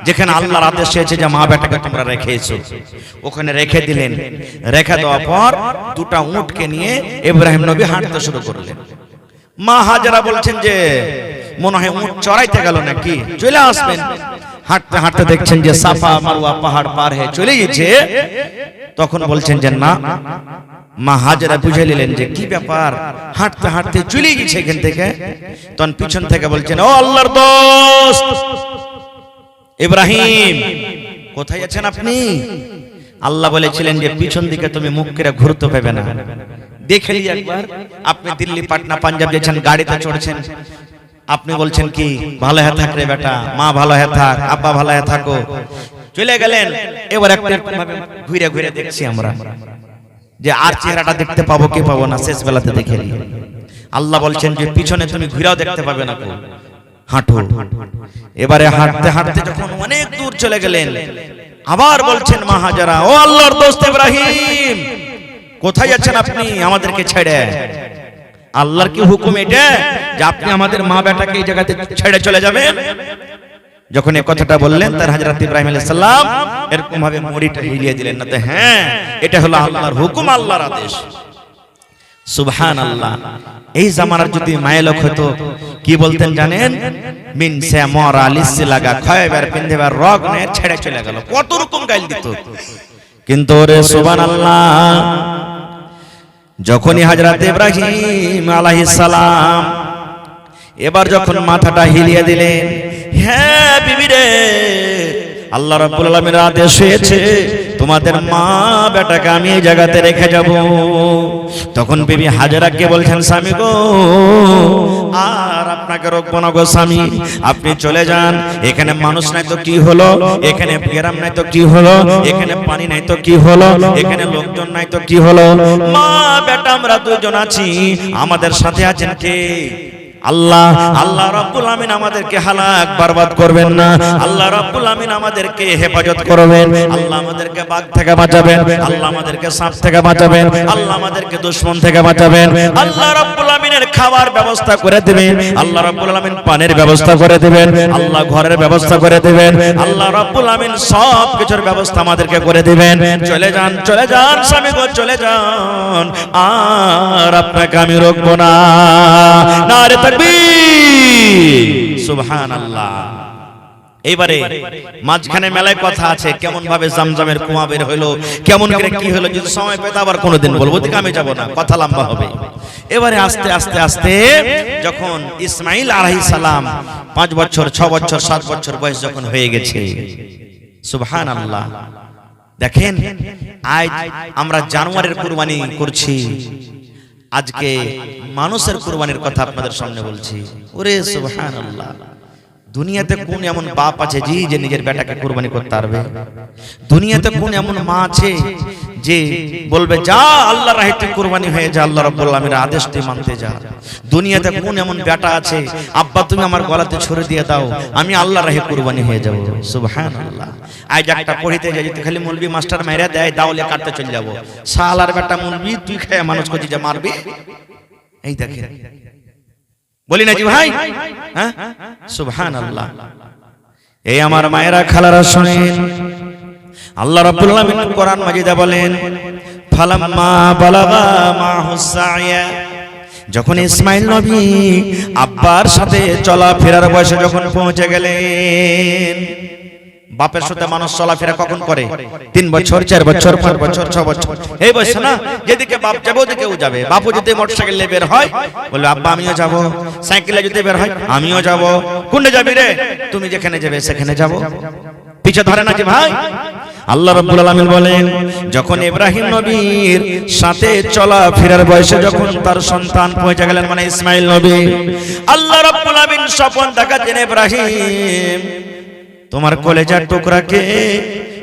যেখানে আল্লাহর আদেশ এসেছে যে মা বেটাকে তোমরা রেখেছো, ওখানে রেখে দিলেন। রেখে দেওয়ার পর দুটা উটকে নিয়ে ইব্রাহিম নবী হাঁটতে শুরু করলেন। মা হাজেরা বলছেন যে মনে হয় উট চড়াইতে গেল নাকি, চলে আসবেন। হাঁটতে হাঁটতে দেখছেন যে সাফা মারওয়া পাহাড় পার হয়ে চলে গেছে। তখন বলছেন যে না, মা হাজেরা বুঝে নিলেন যে কি ব্যাপার, হাঁটতে হাঁটতে চলে গেছে এখান থেকে। তখন পিছন থেকে বলছেন, ও আল্লাহর দোস্ত ইব্রাহিম, কোথায় আছেন আপনি? আল্লাহ বলেছিলেন যে পিছন দিকে তুমি মুখ করে ঘুরতে পাবে না। দেখে নিয়ে একবার, আপনি দিল্লি, পাটনা, পাঞ্জাব গেছেন, গাড়িতে চড়ছেন, আপনি বলছেন কি ভালো হয়ে থাক রে বেটা, মা ভালো হয়ে থাক, আব্বা ভালো হয়ে থাকো, চলে গেলেন। এবার একটা ঘুরে ঘুরে দেখছি আমরা যে আর চেহারাটা দেখতে পাবো কি পাবো না, শেষ বেলাতে দেখে নিই। আল্লাহ বলছেন যে পিছনে তুমি ঘুরেও দেখতে পাবে না, হাঁটো। এবারে হাঁটতে হাঁটতে যখন অনেক দূর চলে গেলেন, আবার বলছেন মা হাজেরা, ও আল্লাহর দোস্ত ইব্রাহিম, কোথায় যাচ্ছেন আপনি আমাদেরকে ছেড়ে? আল্লাহর কি হুকুম এটা যে আপনি আমাদের মা বেটাকে এই জায়গাতে ছেড়ে চলে যাবেন? যখন এই কথাটা বললেন, তার হযরত ইব্রাহিম আলাইহিস সালাম এরকম ভাবে মুড়িটা হিলিয়ে দিলেন না। হ্যাঁ, এটা হলো আল্লাহর হুকুম, আল্লাহর আদেশ। সুবহানাল্লাহ। এই জামানার যদি মায়ের লোক হতো কি বলতেন জানেন? মিন সে মরা লিসি লাগা খয়বার পিন্দেবার রগ নে ছেড়ে চলে গেল, কত রকম গাইল দিত। কিন্তু রে সুবহানাল্লাহ, যখনই হযরত ইব্রাহিম আলাইহিস সালাম এবার যখন মাথাটা হিলিয়ে দিলেন, হ্যাঁ বিবি রে, আল্লাহ রাব্বুল আলামিনের আদেশ হয়েছে তোমাদের মা বেটাকে আমি এই জায়গাতে রেখে যাব। তখন বিবি হাজেরাকে বলছেন, স্বামী গো, আর আপনাকে রাখবো না গো স্বামী, আপনি চলে যান। এখানে মানুষ নাই তো কি হলো, এখানে গ্রাম নাই তো কি হলো, এখানে পানি নাই তো কি হলো, এখানে লোকজন নাই তো কি হলো, মা বেটা আমরা দুজন আছি, আমাদের সাথে আছেন কে? আল্লাহ। আল্লাহ রাব্বুল আমিন আমাদেরকে হালাক বরবাদ করবেন না, আল্লাহ রাব্বুল আমিন আমাদেরকে হেফাজত করবেন, আল্লাহ আমাদেরকে বাঘ থেকে বাঁচাবেন, আল্লাহ আমাদেরকে সাপ থেকে বাঁচাবেন, আল্লাহ আমাদেরকে দুশমন থেকে বাঁচাবেন, আল্লাহ রাব্বুল আমিনের খাবার ব্যবস্থা করে দিবেন, আল্লাহ রাব্বুল আমিন পানির ব্যবস্থা করে দিবেন, আল্লাহ ঘরের ব্যবস্থা করে দিবেন, আল্লাহ রাব্বুল আমিন সব কিছুর ব্যবস্থা আমাদেরকে করে দিবেন। চলে যান, চলে যান স্বামী গো, চলে যান, আর আপনাকে আমি রাখবো না। নারে সুবহানাল্লাহ। এইবারে মাঝখানে মেলায় কথা আছে, কেমন ভাবে জামজামের কুয়া বের হইলো, কেমন করে কি হলো, যদি সময় পেতে আবার কোনোদিন বলবো, দিকে আমি যাব না, কথা লম্বা হবে। এবারে আস্তে আস্তে আস্তে যখন ইসমাইল আলাইহিস সালাম 5 বছর 6 বছর 7 বছর বয়স যখন হয়ে গেছে, সুবহানাল্লাহ, দেখেন আজ আমরা জানোয়ারের কুরবানি করছি, আজকে মানুষের কুরবানির কথা আপনাদের সামনে বলছি। ওরে সুবহানাল্লাহ, দুনিয়াতে কোন এমন বাপ আছে যে নিজের বেটাকে কুরবানি করতে পারবে? দুনিয়াতে কোন এমন মা আছে যে বলবে যা আল্লাহর রাহে তুই কুরবানি হয়ে যা, আল্লাহ রাব্বুল আলামিনের আদেশ তুই মানতে যা? দুনিয়াতে কোন এমন বেটা আছে আব্বা তুমি আমার গলাতে ছুরি দিয়ে দাও, আমি আল্লাহর রাহে কুরবানি হয়ে যাব? সুবহানাল্লাহ। আজ একটা পড়িতে যাই, যদি খালি মৌলবি মাস্টার মাইরা দেয় দাওলে কাটতে চলে যাব, শালার বেটা মৌলবি তুই খায় মানুষ করছিস যে মারবি। এই দেখেন, বলি না জি ভাই, হ্যাঁ সুবহানাল্লাহ। এই আমার মায়েরা খালারা শুনেন, আল্লাহ রাব্বুল আলামিন কোরআন মাজিদে বলেন, ফালাম্মা বালাগা মাহুস সাইয়া, যখন ইসমাইল নবী আব্বার সাথে চলাফেরার বয়সে যখন পৌঁছে গেলেন, বাপের সাথে মানুষ চলাফেরা কখন করে? 3 বছর 4 বছর 5 বছর 6 বছর, এই বয়সে না, যেদিকে বাপ যাবে ওদিকে ও যাবে। বাপু যদি মোটরসাইকেলে বের হয় বলবে আব্বা আমিও যাব, সাইকেলে যদি বের হয় আমিও যাব। কোনে যাবি রে? তুমি যেখানে যাবে সেখানে যাব, পিছে ধরে না যে ভাই। আল্লাহ রাব্বুল আলামিন বলেন, যখন ইব্রাহিম নবীর সাথে চলাফেরার বয়সে যখন তার সন্তান পৌঁছে গেলেন, মানে ইসমাইল নবী, আল্লাহ রাব্বুল আলামিন স্বপ্ন দেখাচ্ছেন, ইব্রাহিম তোমার কলেজার টুকরাকে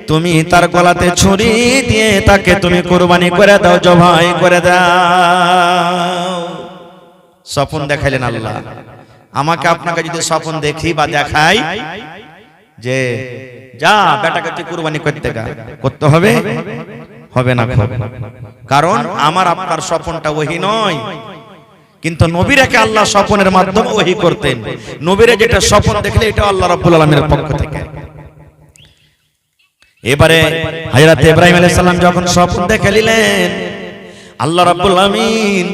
তুমি তার গলাতে ছুরি দিয়ে তাকে তুমি কুরবানি করে দাও, জবাই করে দাও। স্বপ্ন দেখাইলেন আল্লাহ। আমাকে আপনাকে যদি স্বপ্ন দেখি বা দেখাই যে যা বেটাকে তুই কুরবানি করতে হবে, হবে না, কারণ আমার আপনার স্বপ্নটা ওহি নয়। কিন্তু নবীরাকে আল্লাহ স্বপ্নের মাধ্যমে ওহি করতেন। নবীরা যেটা স্বপ্ন দেখলে এটা আল্লাহ রাব্বুল আলামিনের পক্ষ থেকে। এবারে হযরত ইব্রাহিম আলাইহিস সালাম যখন স্বপ্ন দেখে নিলেন, আল্লাহ রাব্বুল আলামিন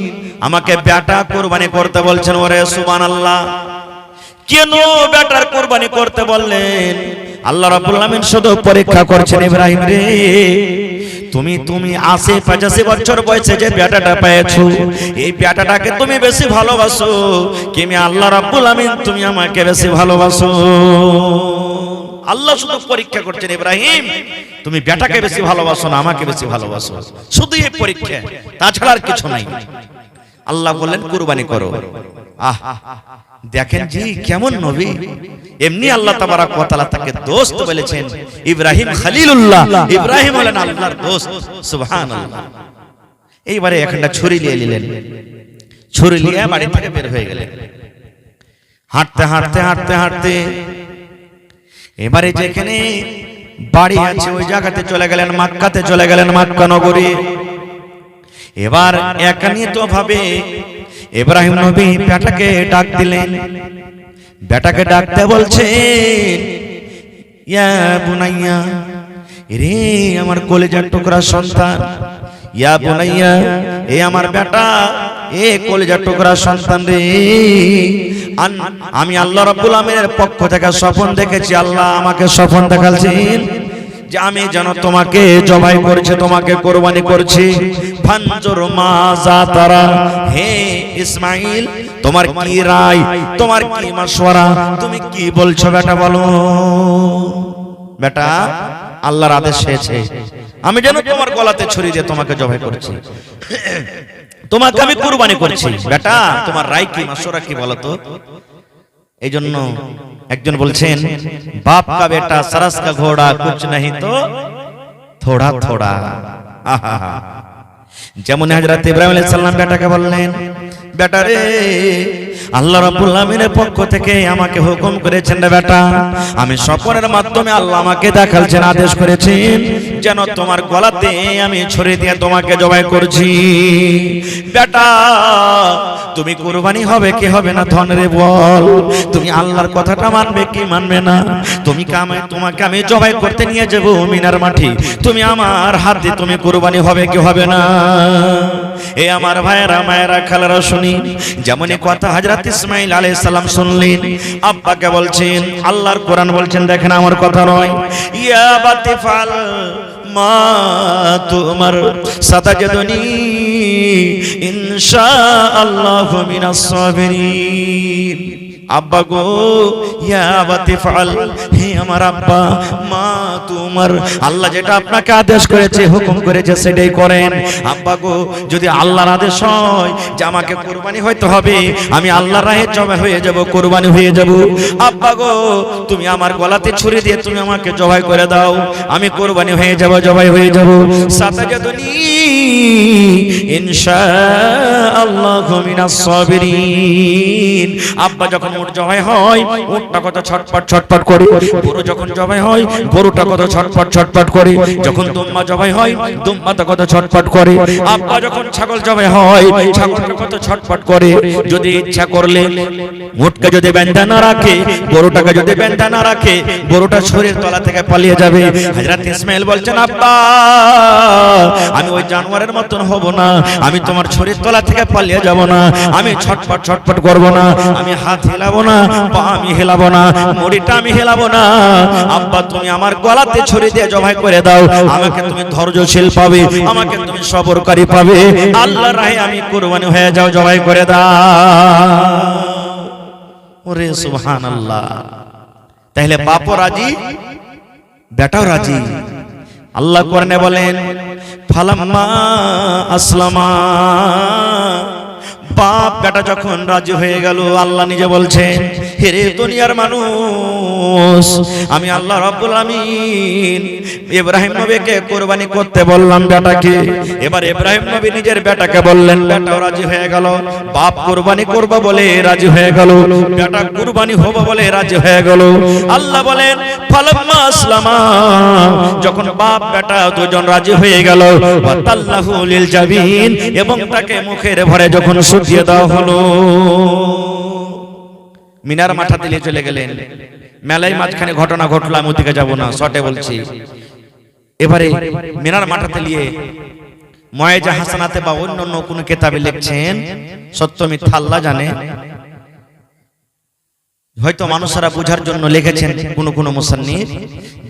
আমাকে বেটা কুরবানি করতে বলছেন। ওরে সুবহানাল্লাহ, কেন বেটার কুরবানি করতে বললেন? আল্লাহ রাব্বুল আলামিন শুধু পরীক্ষা করছেন, ইব্রাহিম রে তুমি 80-85 বছর বয়সে যে বেটাটা পেয়েছো, এই বেটাটাকে তুমি বেশি ভালোবাসো কি আমি আল্লাহ রাব্বুল আলামিন তুমি আমাকে বেশি ভালোবাসো? আল্লাহ শুধু পরীক্ষা করছেন, ইব্রাহিম তুমি বেটাকে বেশি ভালোবাসো না আমাকে বেশি ভালোবাসো? শুধু এই পরীক্ষা, তাছাড়া আর কিছু নাই। আল্লাহ বললেন কুরবানি করো। আহ দেখেন জি কেমন নবী। এমনি আল্লাহ তাবারক ওয়া তাআলা তাকে দোস্ত বলেছেন, ইব্রাহিম খলিলুল্লাহ, ইব্রাহিম হলেন আল্লাহর দোস্ত। সুবহানাল্লাহ। এইবারে একটা ছুরি নিয়ে নিলেন, ছুরি নিয়ে বাড়ি থেকে বের হয়ে গেলেন। হাঁটতে হাঁটতে হাঁটতে হাঁটতে এবারে যেখানে বাড়ি আছে ওই জায়গাতে চলে গেলেন, মক্কাতে চলে গেলেন, মক্কা নগরী। এবার একানিত ভাবে ইব্রাহিম নবী বেটাকে ডাক দিলেন। বেটাকে ডাকতে বলছেন, ইয়া বুনাইয়া, রে আমার কলেজার টুকরা সন্তান, ইয়া বুনাইয়া, এ আমার বেটা, এ কলেজার টুকরা সন্তান রে, আমি আল্লাহ রাব্বুল আমিনের পক্ষ থেকে স্বপ্ন দেখেছি। আল্লাহ আমাকে স্বপ্ন দেখাচ্ছেন যে আমি যেন তোমাকে জবাই করছি, তোমাকে কোরবানি করছি। ফানজুর মাজা তারা, হে ইসমাইল, তোমার কি রায়, তোমার কি মাশওয়ারা, তুমি কি বলছো বেটা, বলো বেটা। আল্লাহর আদেশ হয়েছে আমি যেন তোমার গলাতে ছুরি দিয়ে তোমাকে জবাই করছি, তোমাকে আমি কুরবানি করছি। বেটা তোমার রায় কি, মাশওয়ারা কি বলো তো। এই জন্য একজন বলছেন, বাপ কা বেটা सरस का घोड़ा कुछ नहीं तो थोड़ा थोड़ा। যেমন হযরত ইব্রাহিম আলাইহিস সালাম বেটাকে বললেন, বেটা রে, আল্লাহ রাব্বুল আমিনের পক্ষ থেকে আমাকে হুকুম করেছেন রে বেটা, আমি স্বপ্নের মাধ্যমে আল্লাহ আমাকে দেখাচ্ছেন, আদেশ করেছেন যেন তোমার গলাতে আমি ছুরি দিয়ে তোমাকে জবাই করছি। বেটা তুমি কুরবানি হবে কি হবে না, ধন রে বল, তুমি আল্লাহর কথাটা মানবে কি মানবে না। তোমাকে আমি জবাই করতে নিয়ে যাব মিনার মাঠে, তুমি আমার হাত দিয়ে তুমি কুরবানি হবে কি হবে না। এ আমার ভাইরা মায়েরা খালারা শুনি, যেমন কথা হযরত ইসমাঈল আলাইহিস সালাম শুনলেন, আব্বাকে বলছেন, আল্লাহর কোরআন বলছেন, দেখেন আমার কথা নয়, ইয়া বাতিফাল মা তুমার সাতাজদুনি ইনশাআল্লাহু মিনাস সাবিরিন। আব্বা গো, ইয়া বাতিফাল, হে আমার আব্বা, মা তোমার, আল্লাহ যেটা আপনাকে আদেশ করেছে, হুকুম করেছে, সেটাই করেন। আব্বা গো, যদি আল্লাহর আদেশ হয় যে আমাকে কুরবানি হইতে হবে, আমি আল্লাহর রাহে জবাই হয়ে যাব, কুরবানি হয়ে যাব। আব্বা গো, তুমি আমার গলাতে ছুরি দিয়ে তুমি আমাকে জবাই করে দাও, আমি কুরবানি হয়ে যাব, জবাই হয়ে যাব। সাতাজাদুনি ইনশাআল্লাহু মিনাস সাবিরিন। আব্বা যখন উট জবাই হয়, উটটা কত ছটপট ছটপট করে, গরু যখন জবাই হয়, গরুটা কত ছটপট ছটপট করে, যখন দুম্বা জবাই হয়, দুম্বাটা কত ছটপট করে। আব্বা যখন ছাগল জবাই হয়, ছাগলটা কত ছটপট করে। যদি ইচ্ছা করলে উটকে যদি বেঁধে না রাখে, গরুটাকে যদি বেঁধে না রাখে, গরুটা শরীর তলা থেকে পালিয়ে যাবে। হযরত ইসমাঈল বলছেন, আব্বা আমি ওই জানোয়ারের মতন হব না, আমি তোমার শরীর তলা থেকে পালিয়ে যাব না, আমি ছটপট ছটপট করব না, আমি হাত হেলাবো না, পা আমি হেলাবো না, মুড়িটা আমি হেলাবো না। আব্বা তুমি আমার গলাতে ছুরি দিয়ে জবাই করে দাও, আমাকে তুমি ধৈর্যশীল পাবে, আমাকে তুমি সবরকারী পাবে, আল্লাহর রাহে আমি কুরবানি হয়ে যাও, জবাই করে দাও। ওরে সুবহানাল্লাহ। তাহলে বাপও রাজি, বেটাও রাজি। আল্লাহ কোরআনে বলেন, ফালাম্মা আসলামা, বাপ বেটা যখন রাজি হয়ে গেল, আল্লাহ নিজে বলছেন, হে রে দুনিয়ার মানুষ, আমি আল্লাহ রাব্বুল আমিন ইব্রাহিম নবীকে কুরবানি করতে বললাম বেটাকে। এবার ইব্রাহিম নবী নিজের বেটাকে বললেন, বেটাও রাজি হয়ে গেল, বাপ কুরবানি করবে বলে রাজি হয়ে গেল, বেটা কুরবানি হবে বলে রাজি হয়ে গেল। আল্লাহ বলেন, ফালাম্মা আসলামা, যখন বাপ বেটা দুজন রাজি হয়ে গেল, ওয়াতাল্লাহু লিল জাবিন, এবং তাকে মুখের ভরে যখন দিয়ে দেওয়া হলো, মিনার মাঠা দিলে চলে গেলেন। মেলায় মাঝখানে ঘটনা ঘটলো, আমি ওদিকে যাব না, শর্টে বলছি। এবারে মিনার মাঠা দিলিয়ে ময়েজা হাসানাতে বা অন্য অন্য কোন কিতাবে লিখছেন, সত্য মিথ্যা আল্লাহ জানে, হয়তো মানুষরা বোঝার জন্য লিখেছেন কোন কোন মুসান্নিফ,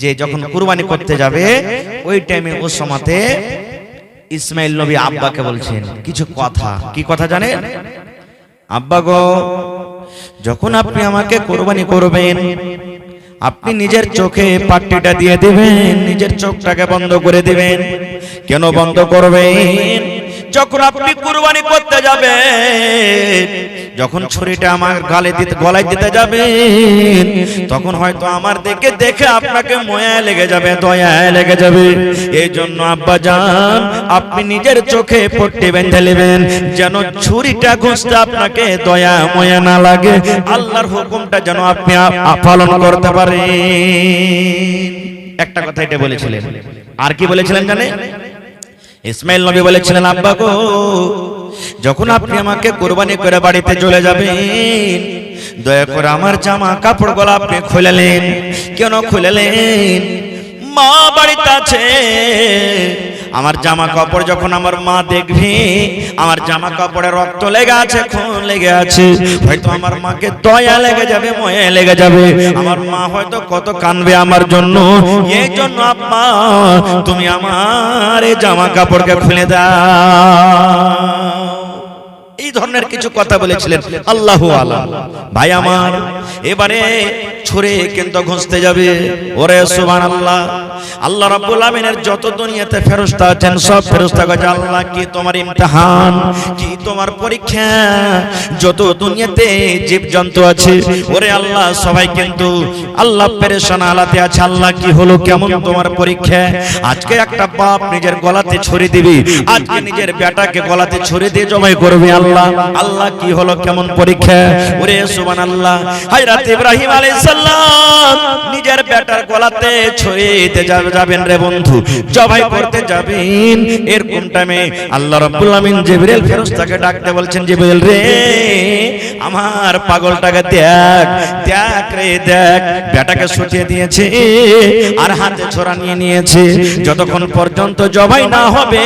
যে যখন কুরবানি করতে যাবে ওই টাইমে ওই সময়তে ইসমাইল নবী আব্বাকে বলছেন কিছু কথা। কি কথা জানেন? আব্বা গো, যখন আপনি আমাকে কুরবানি করবেন, আপনি নিজের চোখে পাট্টিটা দিয়ে দিবেন, নিজের চোখটাকে বন্ধ করে দিবেন। কেন বন্ধ করবেন? যখন আপনি কুরবানি করতে যাবেন, যখন ছুরিটা আমার গলায় দিতে যাবেন, তখন হয়তো আমার দেখে আপনাকে মায়া লেগে যাবে, দয়া লেগে যাবে। এই জন্য আব্বা জান, আপনি নিজের চোখে পট্টি বেঁধে নেবেন, যেন ছুরিটা ঘুষতে আপনাকে দয়া মায়া না লাগে, আল্লাহর হুকুমটা যেন আপনি পালন করতে পারেন। একটা কথা এটা বলেছিলেন। আর কি বলেছিলেন জানেন? ইসমাইল নবী বলেছিলেন, আব্বা গো, যখন আপনি আমাকে কুরবানি করে বাড়িতে চলে যাবেন, দয়া করে আমার জামা কাপড়গুলো আপনি খুলেলেন। কেন খুলেলেন? মা বাড়িতে আছে, আমার জামা কাপড় যখন আমার মা দেখবে আমার জামা কাপড়ে রক্ত লেগে আছে, খুন লেগে আছে, হয়তো আমার মাকে দয়া লেগে যাবে, ময়া লেগে যাবে, আমার মা হয়তো কত কাঁদবে আমার জন্য। এই জন্য আম্মা তুমি আমার এই জামা কাপড়কে খুলে দাও। এই ধরনের কিছু কথা বলেছিলেন আল্লাহু আলাম। ভাই আমার, এবারে ছুরে কিন্তু ঘুষতে যাবে। ওরে সুবহানাল্লাহ, আল্লাহ রাব্বুল আমিনের যত দুনিয়াতে ফেরেশতা আছেন সব ফেরেশতা কাছে আল্লাহ কি তোমার ইমতিহান, কি তোমার পরীক্ষা, যত দুনিয়াতে জীবজন্তু আছে ওরে আল্লাহ সবাই কিন্তু আল্লাহ পেরেশান হালাতে আছে। আল্লাহ কি হলো, কেমন তোমার পরীক্ষা? আজকে একটা বাপ নিজের গলাতে ছুরি দিবি, আজকে নিজের বেটাকে গলাতে ছুরি দিয়ে জবাই করবে। আল্লাহ আল্লাহ কি হলো, কেমন পরীক্ষা? ওরে সুবহানাল্লাহ, হযরত ইব্রাহিম আলাইহিস সালাম নিজের বেটার গলাতে ছুরি দিতে যাবেন রে বন্ধু, জবাই করতে যাবেন। এরকম টাইমে আল্লাহ রাব্বুল আমিন জিবরিল ফেরেশতাকে ডাকতে বলছেন, জিবরিল রে আমার পাগলটাকে দেখ, দেখ রে দেখ, বেটাকে শুটিয়ে দিয়েছে আর হাতে ছোরা নিয়ে নিয়েছে, যতক্ষণ পর্যন্ত জবাই না হবে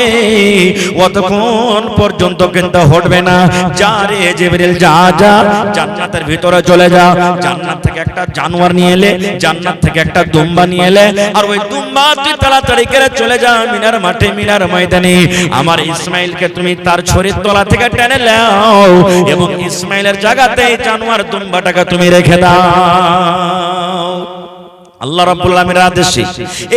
অতক্ষণ পর্যন্ত কিন্তু হটবে না। যা রে জিবরিল যা, যা জান্নাতের ভিতরে চলে যা, জান্নাত থেকে একটা জানোয়ার নিয়ে এলে, জান্নাত থেকে একটা দুম্বা নিয়ে এলে, আর ওই দুম্বা তুই তাড়াতাড়ি করে চলে যা মিনার মাঠে, মিনার ময়দানে আমার ইসমাইলকে তুমি তার ছড়ির তলা থেকে টেনে নাও এবং ইসমাইলের জায়গাতে জানোয়ার দুম্বাটাকে তুমি রেখে দাও। আল্লাহ রাব্বুল আমিনের আদেশে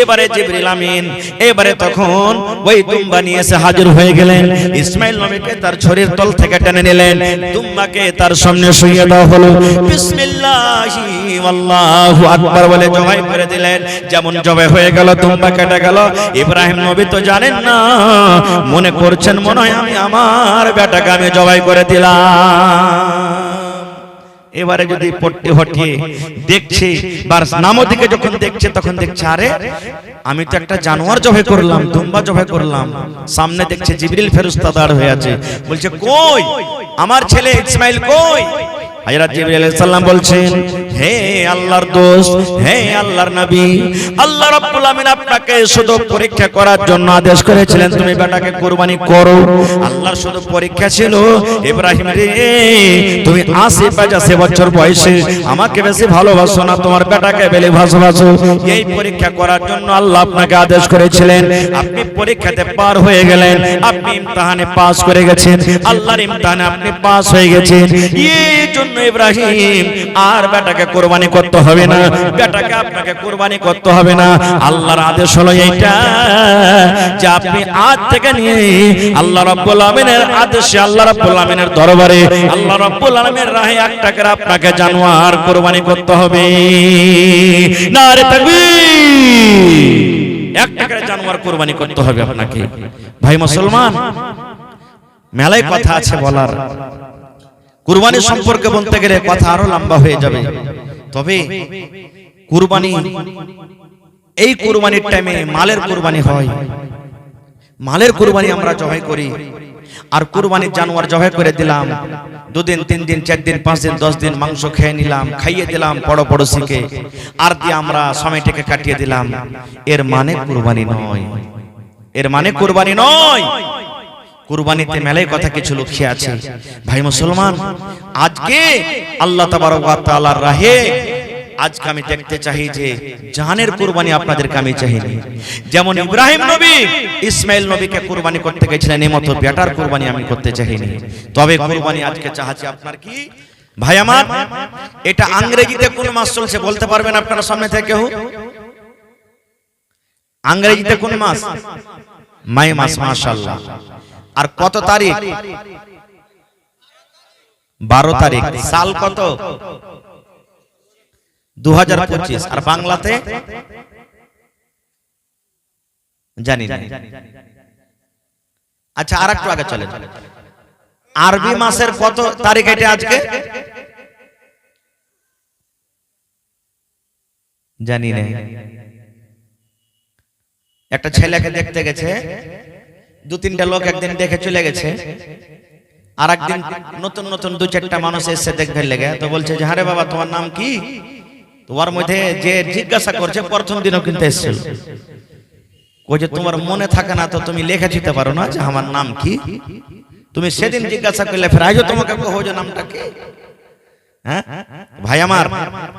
এবারে জিবরিল আমিন এবারে তখন ওই দুম্বা নিয়ে এসে হাজির হয়ে গেলেন। ইসমাইল নবীকে তার ছড়ির তল থেকে টেনে নিলেন, দুম্বাকে তার সামনে শুইয়ে দেওয়া হলো, বিসমিল্লাহি আল্লাহু আকবার বলে জবাই করে দিলেন। যেমন জবাই হয়ে গেল, দুম্বা কেটে গেল। ইব্রাহিম নবী তো জানেন না, মনে করছেন মনে হয় আমি আমার বেটাকে আমি জবাই করে দিলাম। এবারে যদি পট্টি হটিয়ে দেখছে বাস নামো দিকে যখন দেখছে তখন দেখছে আরে আমি তো একটা জানোয়ার জবাই করলাম, দুম্বা জবাই করলাম। সামনে দেখছে জিবরিল ফেরেশতা দাঁড় হয়ে আছে, বলছে কই আমার ছেলে ইসমাইল কই? হযরত জিবরিল আলাইহিস সালাম বলছেন, হে আল্লাহর দোস্ত, হে আল্লাহর নবী, আল্লাহ রাব্বুল আমিন আপনাকে শুধু পরীক্ষা করার জন্য আদেশ করেছিলেন তুমি বেটাকে কুরবানি করো। আল্লাহর শুধু পরীক্ষা ছিল ইব্রাহিম রে তুমি ৮০ বছর বয়সে আমাকে বেশি ভালোবাসো না তোমার বেটাকে বেশি ভালোবাসো, এই পরীক্ষা করার জন্য আল্লাহ আপনাকে আদেশ করেছিলেন। আপনি পরীক্ষাতে পার হয়ে গেলেন, আপনি ইমতিহানে পাস করে গেছেন, আল্লাহর ইমতিহানে আপনি পাস হয়ে গেছেন। এই জন্য ইব্রাহিম আর বেটাকে কুরবানি করতে হবে না, বেটাকে আপনাকে কুরবানি করতে হবে না। আল্লাহর আদেশ হলো এইটা যে আপনি আজ থেকে নিয়ে আল্লাহ রাব্বুল আমিনের আদেশে, আল্লাহ রাব্বুল আমিনের দরবারে, আল্লাহ রাব্বুল আমিনের রাহে একটা করে আপনাকে জানোয়ার কুরবানি করতে হবে। নারে তাকবীর, একটা করে জানোয়ার কুরবানি করতে হবে আপনাকে। ভাই মুসলমান, মেলায় কথা আছে বলার, কুরবানি সম্পর্কে বলতে গেলে কথা আরো লম্বা হয়ে যাবে। তবে কুরবানি, এই কুরবানির টাইমে মালের কুরবানি হয়, মালের কুরবানি আমরা জবাই করি। আর কুরবানির জানোয়ার জবাই করে দিলাম, 2 দিন 3 দিন 4 দিন 5 দিন 10 দিন মাংস খেয়ে নিলাম, খাইয়ে দিলাম পড়োশিকে, আর দিয়ে আমরা সময়টাকে কাটিয়ে দিলাম, এর মানে কুরবানি নয়, এর মানে কুরবানি নয়। কুরবানিতে মেলায় কথা কিছু লুকিয়ে আছে। ভাই মুসলমান, আজকে আল্লাহ তাবারক ওয়া তাআলার রাহে আজকে আমি দেখতে চাই যে জানের কুরবানি আপনাদেরকে আমি চাইনি। যেমন ইব্রাহিম নবী ইসমাইল নবীকে কুরবানি করতে গেছিলেন, এই মতো বেটার কুরবানি আমি করতে চাইনি। তবে কুরবানি আজকে চাচ্ছি আপনার কি ভাই আমার, এটা ইংরেজিতে কোন মাস চলছে বলতে পারবেন আপনারা সামনে থেকে কেউ? ইংরেজিতে কোন মাস? মে মাস, মাশাআল্লাহ। আর কত তারিখ? 12 তারিখ। সাল কত? 2025। আর বাংলাতে জানি না। আচ্ছা আর একটু আগে চলে, আরবি মাসের কত তারিখ এটা আজকে? জানি না। একটা ছেলেকে দেখতে গেছে, 2-3টা লোক একদিন দেখে চলে গেছে, আর একদিন নতুন নতুন 2-4টা মানুষ এসে দেখতে লেগে, তো বলছে যে আরে বাবা তোমার নাম কি? তো তোমার মধ্যে যে জিজ্ঞাসা করছে প্রথম দিনও কিন্তু এসেছিল, ওই যে তোমার মনে থাকে না তো তুমি লেখা দিতে পারো না যে আমার নাম কি, তুমি সেদিন জিজ্ঞাসা করলে ফের আজও তোমাকে কহো যে নামটা কি? হ্যাঁ ভাই আমার,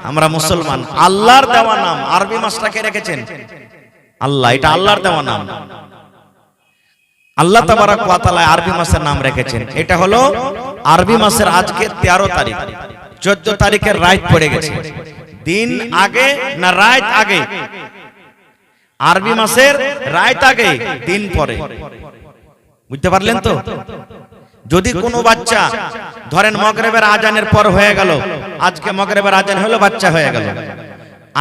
আমরা মুসলমান, আল্লাহর দেওয়া নাম। আরবি মাসটাকে রেখেছেন আল্লাহ, এটা আল্লাহর দেওয়া নাম। আল্লাহ তাবারাক ওয়া তাআলা আরবি মাসের নাম রেখেছেন। এটা হলো আরবি মাসের আজকে 13 তারিখ, 14 তারিখের রাত পড়ে গেছে। দিন আগে না রাত আগে? আরবি মাসের রাত আগে, দিন পরে। বুঝতে পারলেন তো? যদি কোনো বাচ্চা ধরেন মাগরিবের আজানের পর হয়ে গেল, আজকে মাগরিবের আজান হলো, বাচ্চা হয়ে গেল,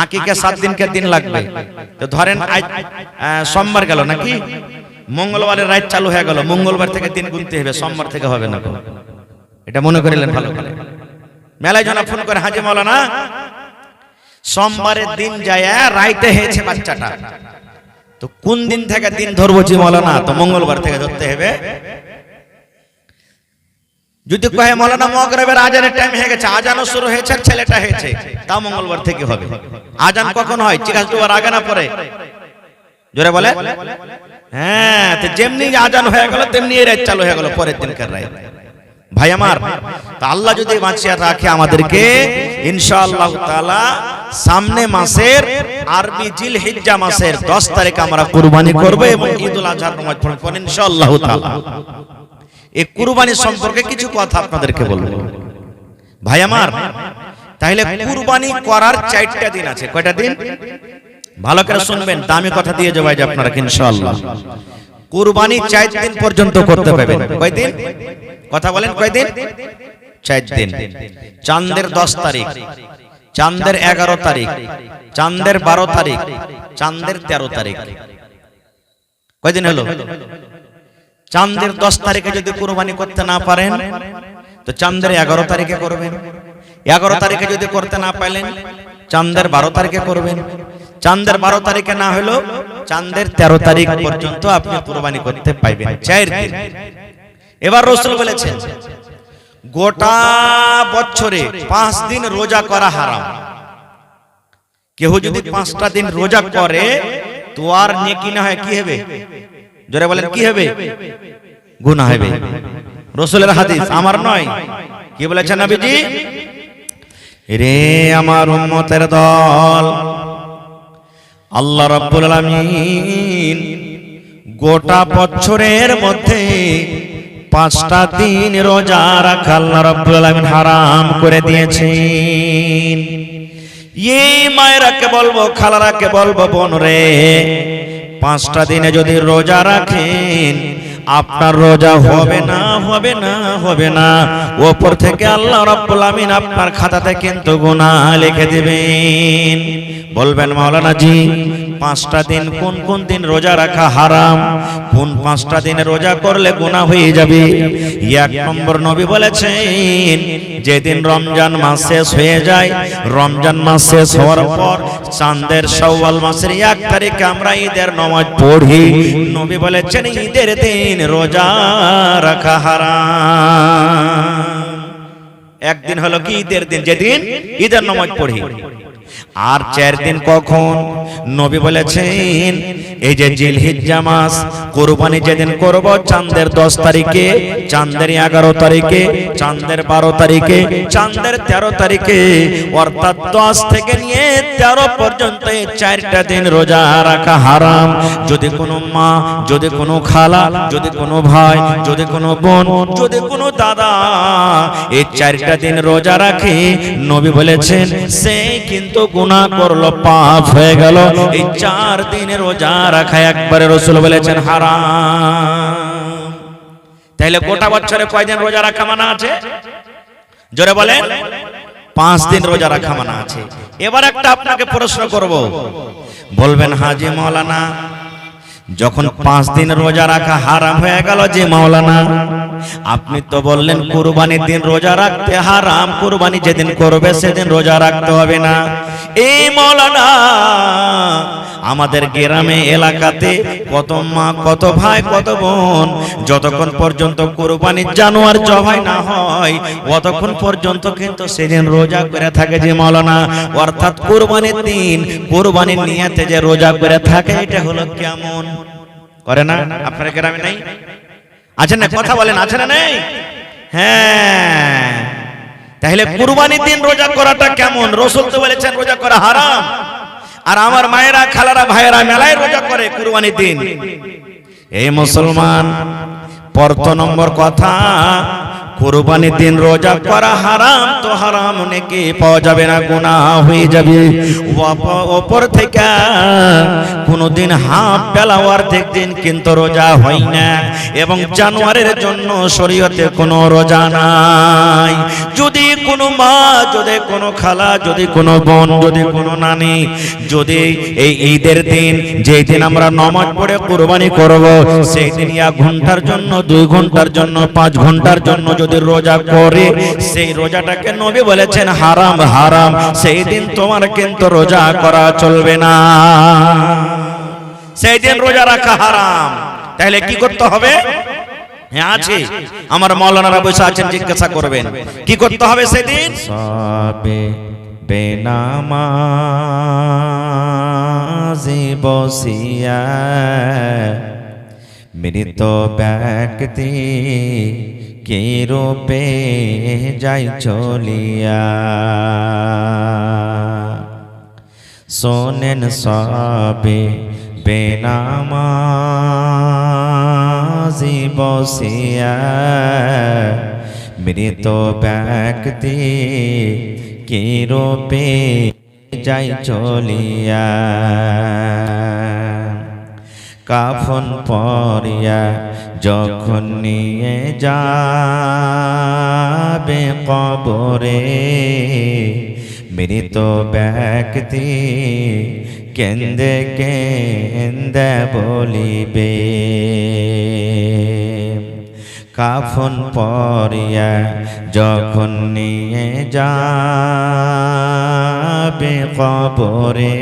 আকিকা 7 দিনকে দিন লাগবে। তো ধরেন আজ সোমবার গেল নাকি, মঙ্গলবারের রাত চালু হয়ে গেল, মঙ্গলবার থেকে দিন গুনতে হবে, সোমবার থেকে হবে না। এটা মনে করিলেন ভালো করে। মেলায় জনা ফোন করে, হাজি মাওলানা সোমবারের দিন যায় রাইতে হয়েছে বাচ্চাটা, তো কোন দিন থেকে দিন ধরবো জি মাওলানা? তো মঙ্গলবার থেকে ধরতে হবে। যদি কহে মাওলানা মাগরিবের আজানের টাইম হয়ে গেছে, আজানও শুরু হয়েছে, ছেলেটা হয়েছে, তাও মঙ্গলবার থেকে হবে। আজান কখন হয়? চিকালটোবার আগে না পরে? জোরে বলে। হ্যাঁ, তো যেমনি আজান হয়ে গেল তেমনি রাত চালু হয়ে গেল পরের দিনকার রাত। ভাই আমার, তা আল্লাহ যদি বাঁচিয়ে রাখে আমাদেরকে, ইনশাআল্লাহ তাআলা সামনে মাসের আরবি জিলহিজ্জা মাসের 10 তারিখ আমরা কুরবানি করব এবং ঈদুল আজহার নামাজ পড়ব ইনশাআল্লাহ তাআলা। এই কুরবানি সম্পর্কে কিছু কথা আপনাদেরকে বলবো। ভাই আমার, তাহলে কুরবানি করার 4টা দিন আছে। কয়টা দিন? ভালো করে শুনবেন, দামি কথা দিয়ে যাবো যে আপনারা ইনশাআল্লাহ। কুরবানি 4 দিন পর্যন্ত করতে পারবেন। কয় দিন? কথা বলেন, কয় দিন? 4 দিন। চাঁদের 10 তারিখ, চাঁদের 11 তারিখ, চাঁদের 12 তারিখ, চাঁদের 13 তারিখ। কয় দিন হলো? চাঁদের 10 তারিখে যদি কুরবানি করতে না পারেন তো চাঁদের 11 তারিখে করবেন। 11 তারিখে যদি করতে না পারলেন চাঁদের 12 তারিখে করবেন। চাঁদের 12 তারিখে না হলো চাঁদের 13 তারিখ পর্যন্ত আপনি কুরবানি করতে পারবেন। 4 দিন। এবার রাসূল বলেছেন গোটা বছরে 5 দিন রোজা করা হারাম। কেউ যদি 5টা দিন রোজা করে তো আর নেকি না হয়, কি হবে? জোরে বলেন, কি হবে? গুনাহ হবে। রাসূলের হাদিস, আমার নয়। কি বলেছেন নবীজি? রে আমার উম্মতের দল, আল্লাহ রাব্বুল আলামিন গোটা বছরের মধ্যে 5টা দিন রোজা রাখা আল্লাহ রাব্বুল আলামিন হারাম করে দিয়েছেন। এই মায়েরাকে বলবো, খালারাকে বলবো, বোন রে, 5টা দিনে যদি রোজা রাখেন আপনার রোজা হবে না, হবে না, হবে না। উপর থেকে আল্লাহ রাব্বুল আমিন আপনার খাতাতে কিন্তু গুনাহ লিখে দিবেন। বলবেন মাওলানা জি 5টা দিন কোন কোন দিন রোজা রাখা হারাম, কোন 5টা দিনে রোজা করলে গুনাহ হয়ে যাবে? 1 নম্বর নবী বলেছেন যেদিন রমজান মাস শেষ হয়ে যায়, রমজান মাস শেষ হওয়ার পর চাঁদের শাওয়াল মাসের 1 তারিখে আমরা ঈদের নামাজ পড়ি। নবী বলেছেন ঈদের দিন রোজা রাখা হারাম। একদিন হলো কি ঈদের দিন, যেদিন ঈদের নামাজ পড়ি। আর 4 দিন কখন? নবী বলেছেন এই যে জিলহিজ্জা মাস, কুরবানি যেদিন করব চাঁদের 10 তারিখে, চাঁদের 11 তারিখে, চাঁদের 12 তারিখে, চাঁদের 13 তারিখে, অর্থাৎ 10 থেকে নিয়ে 13 পর্যন্ত এই 4টা দিন রোজা রাখা হারাম। যদি কোনো মা, যদি কোনো খালা, যদি কোনো ভাই, যদি কোনো বোন, যদি কোনো দাদা এই 4টা দিন রোজা রাখে, নবী বলেছেন সে কিন্তু গুনাহ করলো, পাপ হয়ে গেল। এই 4 দিনের রোজা রাখা একবারে রাসূল বলেছেন হারাম। তাহলে গোটা বছরে কয়দিন রোজা রাখা মানা আছে? জোরে বলেন। 5 দিন রোজা রাখা মানা আছে। এবার একটা আপনাকে প্রশ্ন করব, বলবেন হাজি মাওলানা যখন 5 দিন রোজা রাখা হারাম হয়ে গেল যে মাওলানা, আপনি তো বললেন কুরবানির দিন রোজা রাখতে হারাম, কুরবানি যেদিন করবে সেদিন রোজা রাখতে হবে না। এই মাওলানা আমাদের গ্রামে এলাকাতে কত মা, কত ভাই, কত বোন যতক্ষণ পর্যন্ত কুরবানির জানোয়ার জবাই না হয় ততক্ষণ পর্যন্ত কিন্তু সেদিন রোজা করে থাকে যে মাওলানা, অর্থাৎ কুরবানির দিন কুরবানির নিয়তে যে রোজা করে থাকে, এটা হলো কেমন করে না? আপনার গ্রামে নাই? আছে না? কথা বলেন, আছে না নেই? হ্যাঁ, তাহলে কুরবানির দিন রোজা করাটা কেমন? রাসূল তো বলেছেন রোজা করা হারাম। আর আমার মায়েরা, খালারা, ভাইয়েরা মেলায় রোজা করে কুরবানির দিন। এই মুসলমান, প্রথম নম্বর কথা, কুরবানির দিন রোজা করা হারাম তো হারাম, নাকি পাওয়া যাবে না, গুনাহ হয়ে যাবে। ওপর থেকে কোনদিন হাফ বেলা অর্ধেক দিন কিন্তু রোজা হয় না, এবং জানোয়ারের জন্য শরীয়তে কোনো রোজা নাই। যদি কোনো মা, যদি কোনো খালা, যদি কোনো বোন, যদি কোনো নানি, যদি এই ঈদের দিন, যেই দিন আমরা নামাজ পড়ে কুরবানি করব, সেই দিন 1 ঘন্টার জন্য, 2 ঘন্টার জন্য, 5 ঘন্টার জন্য যদি রোজা করে, সেই রোজাটাকে নবী বলেছেন হারাম, হারাম। সেই দিন তোমার কিন্তু রোজা করা চলবে না, সেই দিন রোজা রাখা হারাম। তাহলে কি করতে হবে? হ্যাঁ, আছে আমার মাওলানারা বসে আছেন, জিজ্ঞাসা করবেন কি করতে হবে সেদিন। সবে বেনামাজি বসিয়া মৃত ব্যক্তি কি রূপে যাই চলিয়া, শোনেন সবে বেনামাজি বসিয়া মৃত ব্যক্তি কি রূপে যাই চলিয়া, কাফন পরিয়া যখন নিয়ে যাবে কবরে, মৃত ব্যক্তি কেন্দে কেন্দে বলিবে, কাফন পরিয়া যখন নিয়ে যাবে কবরে,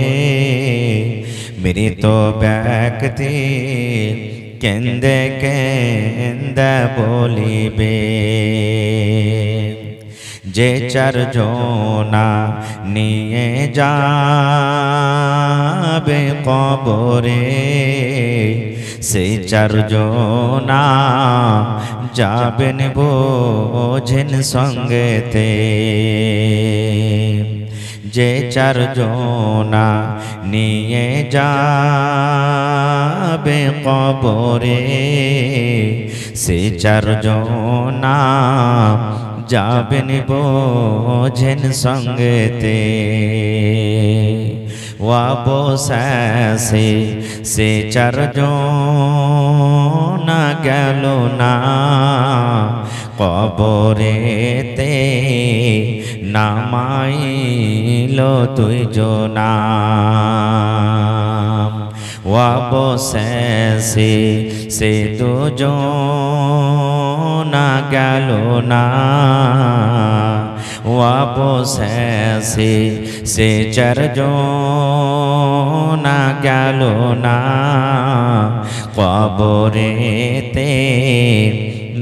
মৃত ব্যক্তি কেন্দে কেন্দে বলিবে, যে 4 জনা নিয়ে যাবে কবরে, সেই 4 জনা যাবেন বোঝেন সঙ্গেতে, যে 4 জনা নিয়ে যাবে কবরে, সে 4 জনা যাবেন বোঝেন সঙ্গেতে, অবশেষে সে 4 জনা গেল না কবরেতে, নামাইল 2 জনা, অবশেষে সে 2 জনা গেল না, অবশেষে সে 4 জনা গেল না কবরেতে,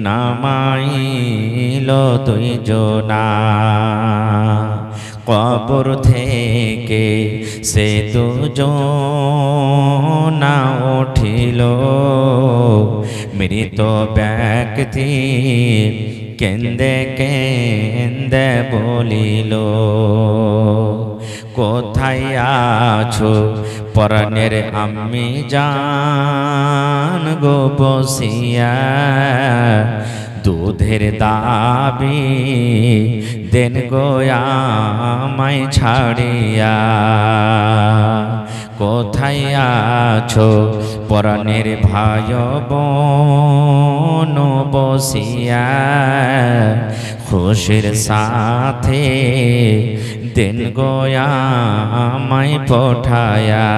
নামাইল 2 জনা, কবর থেকে সে 2 জনা উঠিল, মৃত ব্যক্তি কেন্দে কেন্দে বলিল, কোথায় আছো পরাণের আম্মি জান গো বসিয়া, দুধের দাবি দেন গো আমায় ছাড়িয়া, কোথায় আছো পরাণের ভাই বোন বসিয়া, খুশির সাথে দেন গো আমায় পঠায়া।